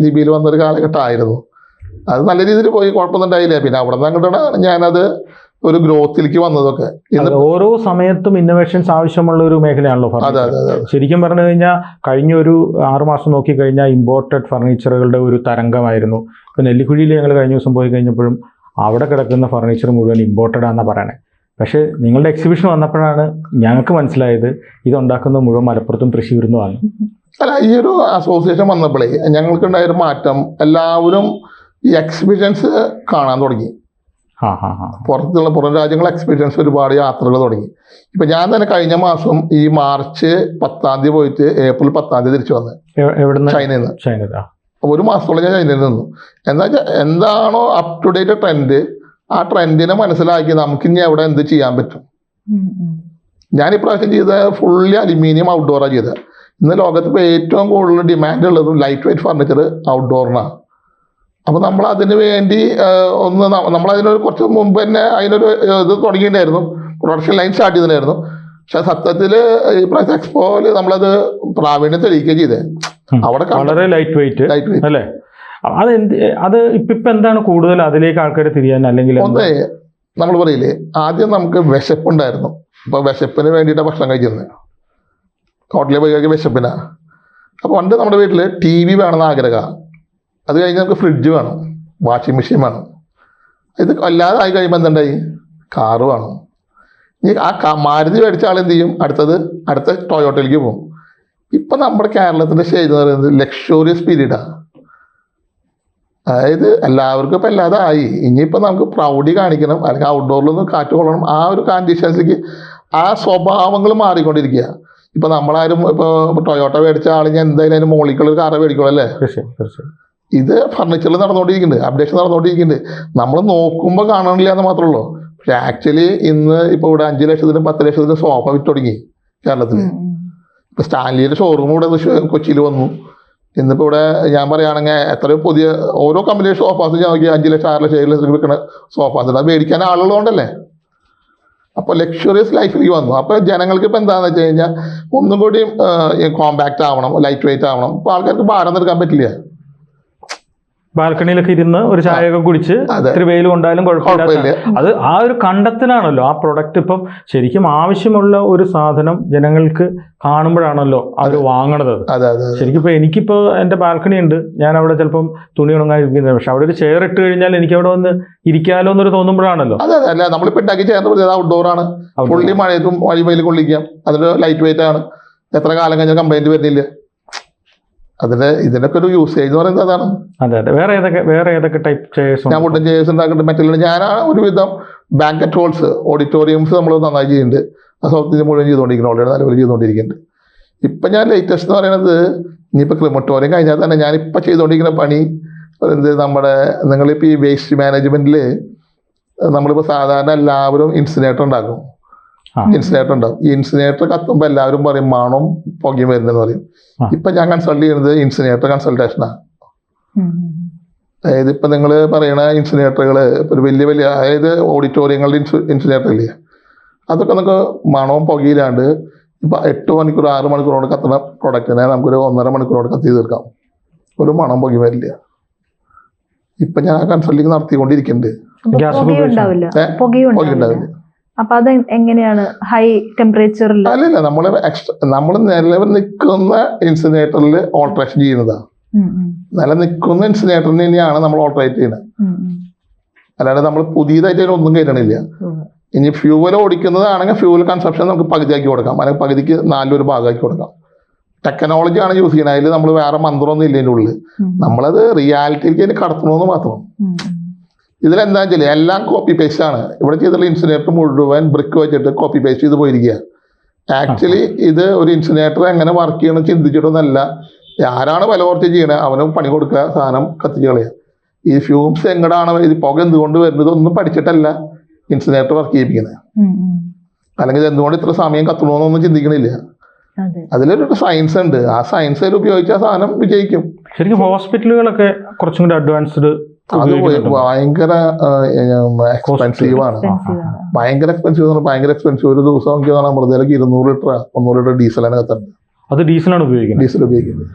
ലിപിയിൽ വന്നൊരു കാലഘട്ടമായിരുന്നു. അത് നല്ല രീതിയിൽ പോയി, കുഴപ്പമൊന്നും ഉണ്ടായില്ല. പിന്നെ അവിടെ നിന്ന് അങ്ങോട്ടാണ് ഞാനത് ഒരു ഗ്രോത്തിലേക്ക് വന്നതൊക്കെ. അതെ, ഓരോ സമയത്തും ഇന്നോവേഷൻസ് ആവശ്യമുള്ള ഒരു മേഖലയാണല്ലോ അതെ ഫർണിച്ചർ. അതെ അതെ ശരിക്കും പറഞ്ഞു കഴിഞ്ഞാൽ കഴിഞ്ഞ ഒരു 6 മാസം നോക്കിക്കഴിഞ്ഞാൽ ഇമ്പോർട്ടഡ് ഫർണിച്ചറുകളുടെ ഒരു തരംഗമായിരുന്നു. ഇപ്പം നെല്ലിക്കുഴിയിൽ ഞങ്ങൾ കഴിഞ്ഞ ദിവസം പോയി കഴിഞ്ഞപ്പോഴും അവിടെ കിടക്കുന്ന ഫർണിച്ചർ മുഴുവൻ ഇമ്പോർട്ടഡ് ആണെന്നാണ് പറയണേ. പക്ഷേ നിങ്ങളുടെ എക്സിബിഷൻ വന്നപ്പോഴാണ് ഞങ്ങൾക്ക് മനസ്സിലായത് ഇതുണ്ടാക്കുന്നത് മുഴുവൻ മലപ്പുറത്തും തൃശ്ശൂരിന്നുമാണ്. അല്ല, ഈ ഒരു അസോസിയേഷൻ വന്നപ്പോഴേ ഞങ്ങൾക്കുണ്ടായൊരു മാറ്റം, എല്ലാവരും ഈ എക്സിബിഷൻസ് കാണാൻ തുടങ്ങി. പുറം രാജ്യങ്ങൾ എക്സ്പീരിയൻസ് ഒരുപാട് യാത്രകൾ തുടങ്ങി. ഇപ്പം ഞാൻ തന്നെ കഴിഞ്ഞ മാസം ഈ മാർച്ച് 10 പോയിട്ട് ഏപ്രിൽ 10 തിരിച്ചു വന്നത് ചൈനയിൽ നിന്ന്. അപ്പോൾ ഒരു മാസത്തോളം ഞാൻ ചൈനയിൽ നിന്നു. എന്താ വെച്ചാൽ എന്താണോ അപ് ടു ഡേറ്റ് ട്രെൻഡ്, ആ ട്രെൻഡിനെ മനസ്സിലാക്കി നമുക്ക് ഇനി അവിടെ എന്ത് ചെയ്യാൻ പറ്റും. ഞാൻ ഇപ്രാവശ്യം ചെയ്ത ഫുള്ളി അലുമിനിയം ഔട്ട്ഡോറാണ് ചെയ്തത്. ഇന്ന് ലോകത്ത് ഇപ്പോൾ ഏറ്റവും കൂടുതൽ ഡിമാൻഡ് ഉള്ളത് ലൈറ്റ് വെയ്റ്റ് ഫർണിച്ചർ ഔട്ട്ഡോറിനാണ്. അപ്പോൾ നമ്മൾ അതിന് വേണ്ടി നമ്മളതിനൊരു കുറച്ച് മുമ്പ് തന്നെ അതിനൊരു ഇത് തുടങ്ങിയിട്ടുണ്ടായിരുന്നു, പ്രൊഡക്ഷൻ ലൈൻ സ്റ്റാർട്ട് ചെയ്തിട്ടുണ്ടായിരുന്നു. പക്ഷെ സത്യത്തിൽ ഈ പ്രാവശ്യം എക്സ്പോയിൽ നമ്മളത് പ്രാവീണ്യം തെളിയിക്കുകയും ചെയ്തേ. അവിടെ വളരെ ലൈറ്റ് വെയിറ്റ് അല്ലേ? അത് ഇപ്പം എന്താണ് കൂടുതൽ അതിലേക്ക് ആൾക്കാർ തിരിയാൻ? അല്ലെങ്കിൽ ഒന്ന് നമ്മൾ പറയില്ലേ, ആദ്യം നമുക്ക് വിശപ്പുണ്ടായിരുന്നു. അപ്പോൾ വിശപ്പിന് വേണ്ടിയിട്ടാണ് ഭക്ഷണം കഴിച്ചിരുന്നത്. ഹോട്ടലിൽ പോയി കഴിക്കുക വിശപ്പിനാ. അപ്പോൾ പണ്ട് നമ്മുടെ വീട്ടിൽ TV വേണമെന്ന് ആഗ്രഹമാണ്. അത് കഴിഞ്ഞ് നമുക്ക് ഫ്രിഡ്ജ് വേണം, വാഷിംഗ് മെഷീൻ വേണം. ഇത് അല്ലാതെ ആയി കഴിയുമ്പോൾ എന്തുണ്ടായി, കാറ് വേണം. ഇനി ആ മാരുതി മേടിച്ച ആൾ എന്ത് ചെയ്യും, അടുത്ത ടൊയോട്ടയിലേക്ക് പോകും. ഇപ്പം നമ്മുടെ കേരളത്തിൻ്റെ സ്റ്റേജ് എന്ന് പറയുന്നത് ലക്ഷറിയസ് പീരീഡാണ്. അതായത് എല്ലാവർക്കും ഇപ്പം അല്ലാതെ ആയി. ഇനിയിപ്പോൾ നമുക്ക് പ്രൗഢി കാണിക്കണം, അല്ലെങ്കിൽ ഔട്ട്ഡോറിൽ നിന്ന് കാറ്റ് കൊള്ളണം. ആ ഒരു കണ്ടീഷൻസിലേക്ക് ആ സ്വഭാവങ്ങൾ മാറിക്കൊണ്ടിരിക്കുക. ഇപ്പം നമ്മളാരും ഇപ്പോൾ ടൊയോട്ട മേടിച്ച ആൾ ഞാൻ എന്തായാലും അതിന് മോളിക്കുള്ളൊരു കാറ് മേടിക്കുള്ളൂ അല്ലേ? ഇത് ഫർണിച്ചറിൽ നടന്നുകൊണ്ടിരിക്കുന്നുണ്ട്, അപ്ഡേഷൻ നടന്നുകൊണ്ടിരിക്കുന്നുണ്ട്. നമ്മൾ നോക്കുമ്പോൾ കാണണില്ല എന്ന് മാത്രമേ ഉള്ളൂ. പക്ഷെ ആക്ച്വലി ഇന്ന് ഇപ്പോൾ ഇവിടെ 5 ലക്ഷത്തിനും 10 ലക്ഷത്തിനും സോഫ വിറ്റ് തുടങ്ങി കേരളത്തിൽ. ഇപ്പോൾ സ്റ്റാൻലിയുടെ ഷോറൂം ഇവിടെ കൊച്ചിയിൽ വന്നു. ഇന്നിപ്പോൾ ഇവിടെ ഞാൻ പറയുകയാണെങ്കിൽ എത്രയോ പുതിയ ഓരോ കമ്പനിയുടെ സോഫാസ് ഞാൻ നോക്കി 5 ലക്ഷം 6 ലക്ഷം 7 ലക്ഷം വിൽക്കുന്ന സോഫാസ് ഉണ്ട്. അത് മേടിക്കാൻ ആളുള്ളതുകൊണ്ടല്ലേ. അപ്പോൾ ലക്ഷറിയസ് ലൈഫിലേക്ക് വന്നു. അപ്പോൾ ജനങ്ങൾക്ക് ഇപ്പോൾ എന്താണെന്ന് വെച്ച് കഴിഞ്ഞാൽ ഒന്നും കൂടി കോമ്പാക്റ്റ് ആവണം, ലൈറ്റ് വെയിറ്റ് ആവണം. ഇപ്പോൾ ആൾക്കാർക്ക് ഭാരം എടുക്കാൻ പറ്റില്ല. ബാൽക്കണിയിലൊക്കെ ഇരുന്ന് ഒരു ചായയൊക്കെ കുടിച്ച് ഇത്തിരി വെയിൽ കൊണ്ടാലും കുഴപ്പമില്ല. അത് ആ ഒരു കണ്ടെത്തലാണല്ലോ ആ പ്രൊഡക്റ്റ്. ഇപ്പം ശരിക്കും ആവശ്യമുള്ള ഒരു സാധനം ജനങ്ങൾക്ക് കാണുമ്പോഴാണല്ലോ അവർ വാങ്ങണത്. ശരിക്കും ഇപ്പം എനിക്കിപ്പോൾ എൻ്റെ ബാൽക്കണി ഉണ്ട്, ഞാൻ അവിടെ ചിലപ്പം തുണി ഉണങ്ങാതിരിക്കുന്നത്. പക്ഷെ അവിടെ ഒരു ചെയർ ഇട്ട് കഴിഞ്ഞാൽ എനിക്ക് അവിടെ വന്ന് ഇരിക്കാലോ എന്നൊരു തോന്നുമ്പോഴാണല്ലോ. അല്ല, നമ്മളിപ്പോൾ ഉണ്ടാക്കി ചെയർ ഔട്ട്ഡോറാണ്, ഫുള്ളി മഴയത്തും വഴി കൊള്ളിക്കാം. അതിന് ലൈറ്റ് വെയിറ്റ് ആണ്, എത്ര കാലം കഴിഞ്ഞാൽ കംപ്ലൈൻറ്റ് വരുന്നില്ല. ഇതിനൊക്കെ ഒരു യൂസേജ് എന്ന് പറയുന്നത് അതാണ്. അതെ. വേറെ ഏതൊക്കെ ടൈപ്പ് ചെയർസ്? ഞാൻ വുഡൻ ചെയർസ് ഉണ്ടാക്കിയിട്ട് മെറ്റൽ. ഞാൻ ഒരുവിധം ബാങ്കറ്റ് ഹോൾസ്, ഓഡിറ്റോറിയംസ് നമ്മൾ നന്നായി ചെയ്യുന്നുണ്ട്. ആ സൗത്ത് ഇന്ത്യ മുഴുവൻ ചെയ്തുകൊണ്ടിരിക്കുന്നു, ഓൾറെഡി നല്ലപോലെ ചെയ്തുകൊണ്ടിരിക്കുന്നുണ്ട്. ഇപ്പം ഞാൻ ലേറ്റസ്റ്റ് എന്ന് പറയുന്നത് ഇനിയിപ്പോൾ ക്രിമറ്റോറിയം കഴിഞ്ഞാൽ തന്നെ ഞാനിപ്പോൾ ചെയ്തുകൊണ്ടിരിക്കുന്ന പണി നമ്മുടെ നിങ്ങളിപ്പോൾ ഈ വേസ്റ്റ് മാനേജ്മെൻറ്റിൽ നമ്മളിപ്പോൾ സാധാരണ എല്ലാവരും ഇൻസിനേറ്റർ ഉണ്ടാക്കും. ഈ ഇൻസിനേറ്റർ കത്തുമ്പോൾ എല്ലാവരും പറയും മണവും പുകയും വരുന്നതെന്ന് പറയും. ഇപ്പം ഞാൻ കൺസൾട്ട് ചെയ്യുന്നത് ഇൻസിനേറ്റർ കൺസൾട്ടേഷനാണ്. അതായത് ഇപ്പം നിങ്ങൾ പറയുന്ന ഇൻസിനേറ്ററുകൾ ഒരു വലിയ അതായത് ഓഡിറ്റോറിയങ്ങളുടെ ഇൻസിനേറ്റർ ഇല്ലേ, അതൊക്കെ നമുക്ക് മണവും പുകയിലാണ്ട് ഇപ്പം 8 മണിക്കൂർ 6 മണിക്കൂർ കൊണ്ട് കത്തുന്ന പ്രൊഡക്റ്റിനെ നമുക്കൊരു 1.5 മണിക്കൂർ കൊണ്ട് കത്തി തീർക്കാം. ഒരു മണം പുകയും വരില്ല. ഇപ്പം ഞാൻ കൺസൾട്ടിങ് നടത്തിക്കൊണ്ടിരിക്കുന്നുണ്ട്. പുകയുണ്ടാവില്ല. അപ്പൊ അത് എങ്ങനെയാണ് ഹൈ ടെമ്പറേച്ചറിൽ? അല്ലല്ല, നമ്മൾ നിലവിൽ നിൽക്കുന്ന ഇൻസിനേറ്ററിൽ ഓൾട്രേഷൻ ചെയ്യുന്നതാണ്. നിലനിൽക്കുന്ന ഇൻസിനേറ്ററിന് തന്നെയാണ് നമ്മൾ ഓൾട്രേറ്റ് ചെയ്യുന്നത്. അല്ലാതെ നമ്മൾ പുതിയതായിട്ട് ഒന്നും കയറ്റണില്ല. ഇനി ഫ്യൂവൽ ഓടിക്കുന്നതാണെങ്കിൽ ഫ്യൂവൽ കൺസപ്ഷൻ നമുക്ക് പകുതിയാക്കി കൊടുക്കാം, അല്ലെങ്കിൽ പകുതിക്ക് 4 ഭാഗമാക്കി കൊടുക്കാം. ടെക്നോളജി ആണ് യൂസ് ചെയ്യുന്നത്. അതിൽ നമ്മൾ വേറെ മന്ത്രമൊന്നും ഇല്ല. അതിൻ്റെ ഉള്ളിൽ നമ്മളത് റിയാലിറ്റിയിലേക്ക് കടത്തണമെന്ന് മാത്രം. ഇതിലെന്താ വെച്ചാൽ എല്ലാം കോപ്പി പേസ്റ്റ് ആണ്. ഇവിടെ ചെയ്തിട്ടുള്ള ഇൻസിനേറ്റർ മുഴുവൻ ബ്രിക്ക് വെച്ചിട്ട് കോപ്പി പേസ്റ്റ് ചെയ്ത് പോയിരിക്കുക. ആക്ച്വലി ഇത് ഒരു ഇൻസിനേറ്റർ എങ്ങനെ വർക്ക് ചെയ്യണം ചിന്തിച്ചിട്ടൊന്നല്ല. ആരാണ് വില കുറച്ച് ചെയ്യണത് അവനും പണി കൊടുക്കുക, സാധനം കത്തിച്ച് കളയുക. ഈ ഫ്യൂംസ് എങ്ങടാണ്, ഇത് പുക എന്തുകൊണ്ട് വരുന്നത് ഒന്നും പഠിച്ചിട്ടല്ല ഇൻസിനേറ്റർ വർക്ക് ചെയ്യിപ്പിക്കുന്നത്. അല്ലെങ്കിൽ എന്തുകൊണ്ട് ഇത്ര സമയം കത്തണമെന്നൊന്നും ചിന്തിക്കണില്ല. അതിലൊരു സയൻസ് ഉണ്ട്. ആ സയൻസിൽ ഉപയോഗിച്ച സാധനം വിജയിക്കും. ശരിക്കും ഹോസ്പിറ്റലുകളൊക്കെ കുറച്ചും കൂടി അഡ്വാൻസ്ഡ്. അത് ഭയങ്കര എക്സ്പെൻസീവ് ആണ്. ഭയങ്കര എക്സ്പെൻസീവ്. ഒരു ദിവസം നമുക്ക് മൃതയിലേക്ക് 200 ലിറ്റർ 300 ലിറ്റർ ഡീസലാണ് കത്തുന്നത്. അത് ഡീസലാണ് ഉപയോഗിക്കുന്നത്. ഡീസൽ ഉപയോഗിക്കുന്നത്.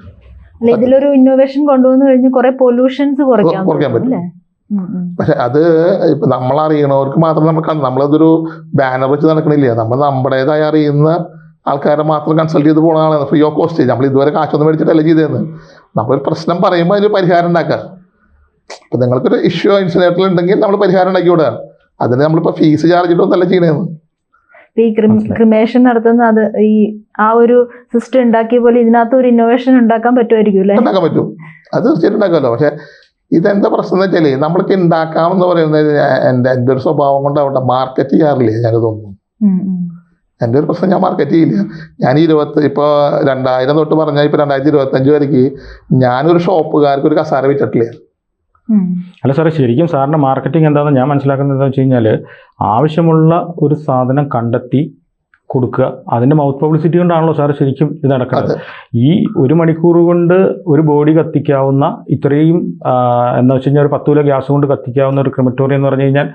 ഇതിലൊരു ഇന്നോവേഷൻ കൊണ്ടുവന്നു കഴിഞ്ഞാൽ കുറെ പൊല്യൂഷൻസ് കുറയ്ക്കാൻ പറ്റും. പക്ഷെ അത് ഇപ്പൊ നമ്മളറിയണവർക്ക് മാത്രം നമ്മളതൊരു ബാനർ വെച്ച് നടക്കണില്ല. നമ്മൾ നമ്മുടേതായി അറിയുന്ന ആൾക്കാരെ മാത്രം കൺസൾട്ട് ചെയ്ത് പോകുന്നതാണ് ഫ്രീ ഓഫ് കോസ്റ്റ്. നമ്മൾ ഇതുവരെ കാശൊന്നും മേടിച്ചിട്ടല്ല ചെയ്തതെന്ന്. നമ്മളൊരു പ്രശ്നം പറയുമ്പോൾ അതിന് പരിഹാരം ഉണ്ടാക്കാം. ഇപ്പൊ നിങ്ങൾക്കൊരു ഇഷ്യൂ ഇൻസിഡൻറ്റിൽ ഉണ്ടെങ്കിൽ നമ്മൾ പരിഹാരം ഉണ്ടാക്കി വിടുക. അതിന് നമ്മളിപ്പോൾ ഫീസ് ചാർജ് ചെയ്തൊന്നല്ല ചെയ്യണേന്ന്. ഈ ക്രിമേഷൻ നടത്തുന്ന അത് ഈ ആ ഒരു സിസ്റ്റം ഉണ്ടാക്കിയ പോലെ ഇതിനകത്ത് ഒരു ഇന്നോവേഷൻ ഉണ്ടാക്കാൻ പറ്റുമായിരിക്കും അല്ലേ? ഉണ്ടാക്കാൻ പറ്റും, അത് തീർച്ചയായിട്ടും ഉണ്ടാക്കാമല്ലോ. പക്ഷെ ഇതെന്താ പ്രശ്നം എന്ന് വെച്ചാൽ നമ്മൾക്ക് ഉണ്ടാക്കാമെന്ന് പറയുന്നത് എൻ്റെ ഒരു സ്വഭാവം കൊണ്ട് അവിടെ മാർക്കറ്റ് ചെയ്യാറില്ല. ഞാൻ തോന്നുന്നു എൻ്റെ ഒരു പ്രശ്നം, ഞാൻ മാർക്കറ്റ് ചെയ്യില്ല. ഞാൻ ഇപ്പോൾ 2000 തൊട്ട് പറഞ്ഞാൽ ഇപ്പോൾ 2025 വരേക്ക് ഞാനൊരു ഷോപ്പുകാർക്ക് ഒരു കസാര വിറ്റിട്ടില്ല. അല്ല സാറേ, ശരിക്കും സാറിൻ്റെ മാർക്കറ്റിംഗ് എന്താണെന്ന് ഞാൻ മനസ്സിലാക്കുന്നത് എന്താണെന്ന് വെച്ച് കഴിഞ്ഞാൽ ആവശ്യമുള്ള ഒരു സാധനം കണ്ടെത്തി കൊടുക്കുക, അതിൻ്റെ മൗത്ത് പബ്ലിസിറ്റി കൊണ്ടാണല്ലോ സാർ ശരിക്കും ഇത് നടക്കുന്നത്. ഈ 1 മണിക്കൂർ കൊണ്ട് ഒരു ബോഡി കത്തിക്കാവുന്ന ഇത്രയും എന്താ വെച്ച് കഴിഞ്ഞാൽ ഒരു 10 കിലോ ഗ്യാസ് കൊണ്ട് കത്തിക്കാവുന്ന ഒരു ക്രിമറ്റോറിയം എന്ന് പറഞ്ഞു കഴിഞ്ഞാൽ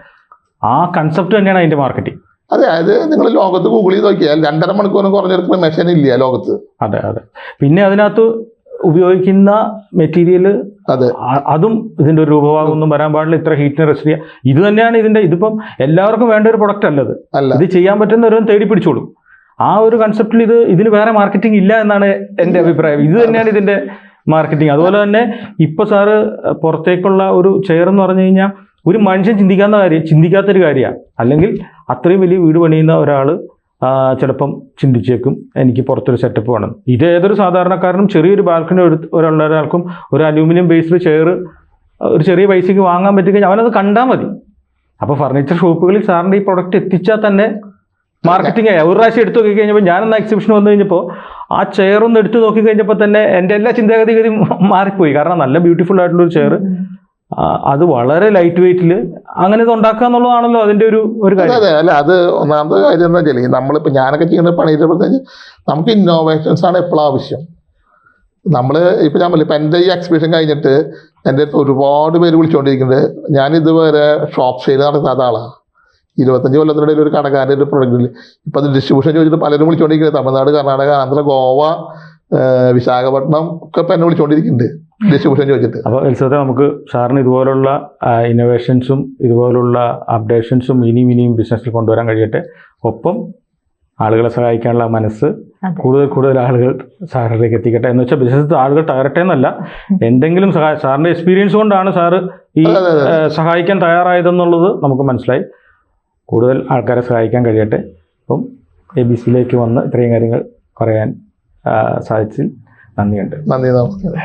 ആ കൺസെപ്റ്റ് തന്നെയാണ് അതിൻ്റെ മാർക്കറ്റിംഗ്. അതെ, അത് നിങ്ങൾ ലോകത്ത് ഗൂഗിൾ ചെയ്ത് നോക്കിയാൽ 2.5 മണിക്കൂറിന് കുറഞ്ഞൊരു ക്രിമേഷൻ ഇല്ല ലോകത്ത്. അതെ അതെ. പിന്നെ അതിനകത്ത് ഉപയോഗിക്കുന്ന മെറ്റീരിയൽ അതും ഇതിൻ്റെ ഒരു രൂപഭാഗമൊന്നും വരാൻ പാടില്ല, ഇത്ര ഹീറ്റിന് റെസ്റ്റ് ചെയ്യുക. ഇത് തന്നെയാണ് ഇതിപ്പം എല്ലാവർക്കും വേണ്ട ഒരു പ്രൊഡക്റ്റ് അല്ലത്. ഇത് ചെയ്യാൻ പറ്റുന്നവരും തേടി പിടിച്ചോളും. ആ ഒരു കൺസെപ്റ്റിൽ ഇതിന് വേറെ മാർക്കറ്റിംഗ് ഇല്ല എന്നാണ് എൻ്റെ അഭിപ്രായം. ഇത് തന്നെയാണ് ഇതിൻ്റെ മാർക്കറ്റിംഗ്. അതുപോലെ തന്നെ ഇപ്പോൾ സാറ് പുറത്തേക്കുള്ള ഒരു ചെയർ എന്ന് പറഞ്ഞു കഴിഞ്ഞാൽ ഒരു മനുഷ്യൻ ചിന്തിക്കാത്തൊരു കാര്യമാണ്. അല്ലെങ്കിൽ അത്രയും വലിയ വീട് പണിയുന്ന ഒരാൾ ചിലപ്പം ചിന്തിച്ചേക്കും എനിക്ക് പുറത്തൊരു സെറ്റപ്പ് വേണം. ഇത് ഏതൊരു സാധാരണക്കാരനും ചെറിയൊരു ബാൽക്കണി ഒരാളുടെ ഒരാൾക്കും ഒരു അലൂമിനിയം ബേസ്ഡ് ചെയർ ഒരു ചെറിയ പൈസയ്ക്ക് വാങ്ങാൻ പറ്റിക്കഴിഞ്ഞാൽ അവനത് കണ്ടാൽ മതി. അപ്പോൾ ഫർണിച്ചർ ഷോപ്പുകളിൽ സാറിൻ്റെ ഈ പ്രൊഡക്റ്റ് എത്തിച്ചാൽ തന്നെ മാർക്കറ്റിംഗ് ആയി. ഒരു പ്രാവശ്യം എടുത്തു നോക്കി കഴിഞ്ഞപ്പോൾ ഞാനൊന്ന് എക്സിബിഷൻ വന്നു കഴിഞ്ഞപ്പോൾ ആ ചെയറൊന്ന് എടുത്തു നോക്കി കഴിഞ്ഞപ്പോൾ തന്നെ എൻ്റെ എല്ലാ ചിന്താഗതി മാറിപ്പോയി. കാരണം നല്ല ബ്യൂട്ടിഫുൾ ആയിട്ടുള്ളൊരു ചെയർ, അത് വളരെ ലൈറ്റ് വെയിറ്റിൽ അങ്ങനെ ഇത് ഉണ്ടാക്കുക എന്നുള്ളതാണല്ലോ അതിൻ്റെ ഒരു കാര്യം. അതെ, അല്ല അത് ഒന്നാമത്തെ കാര്യം എന്താ വെച്ചാൽ നമ്മളിപ്പോൾ ഞാനൊക്കെ ചെയ്യുന്ന പണിയുടെ പ്രത്യേകിച്ച് നമുക്ക് ഇന്നോവേഷൻസ് ആണ് എപ്പോഴും ആവശ്യം. നമ്മൾ ഇപ്പോൾ ഞാൻ ഇപ്പം എൻ്റെ ഈ എക്സിബിഷൻ കഴിഞ്ഞിട്ട് എൻ്റെ അടുത്ത് ഒരുപാട് പേര് വിളിച്ചുകൊണ്ടിരിക്കുന്നുണ്ട്. ഞാൻ ഇതുവരെ ഷോപ്പ് സെയിൽ നടത്താത്ത ആളാണ്. 25 കൊല്ലത്തിനിടയിൽ ഒരു കടക്കാരൻ്റെ ഒരു പ്രൊഡക്റ്റിൽ ഇപ്പം അത് ഡിസ്ട്രിബ്യൂഷൻ ചോദിച്ചിട്ട് പലരും വിളിച്ചുകൊണ്ടിരിക്കുന്നത്. തമിഴ്നാട്, കർണാടക, ആന്ധ്ര, ഗോവ, വിശാഖപട്ടണം ഒക്കെ ഇപ്പം എന്നെ വിളിച്ചുകൊണ്ടിരിക്കുന്നുണ്ട് ഡിസ്ട്രിബ്യൂഷൻ ചോദിച്ചിട്ട്. അപ്പോൾ എൽസത്തെ നമുക്ക് സാറിന് ഇതുപോലുള്ള ഇന്നോവേഷൻസും ഇതുപോലുള്ള അപ്ഡേഷൻസും ഇനിയും ബിസിനസ്സിൽ കൊണ്ടുവരാൻ കഴിയട്ടെ. ഒപ്പം ആളുകളെ സഹായിക്കാനുള്ള മനസ്സ് കൂടുതൽ ആളുകൾ സാറിലേക്ക് എത്തിക്കട്ടെ. എന്ന് വെച്ചാൽ ബിസിനസ് ആളുകൾ തകരട്ടെ എന്നല്ല, എന്തെങ്കിലും സാറിൻ്റെ എക്സ്പീരിയൻസ് കൊണ്ടാണ് സാറ് ഈ സഹായിക്കാൻ തയ്യാറായതെന്നുള്ളത് നമുക്ക് മനസ്സിലായി. കൂടുതൽ ആൾക്കാരെ സഹായിക്കാൻ കഴിയട്ടെ. അപ്പം ABC-യിലേക്ക് വന്ന് ഇത്രയും കാര്യങ്ങൾ പറയാൻ സാധിച്ചതിൽ നന്ദിയുണ്ട്. നന്ദി, നമസ്കാരം.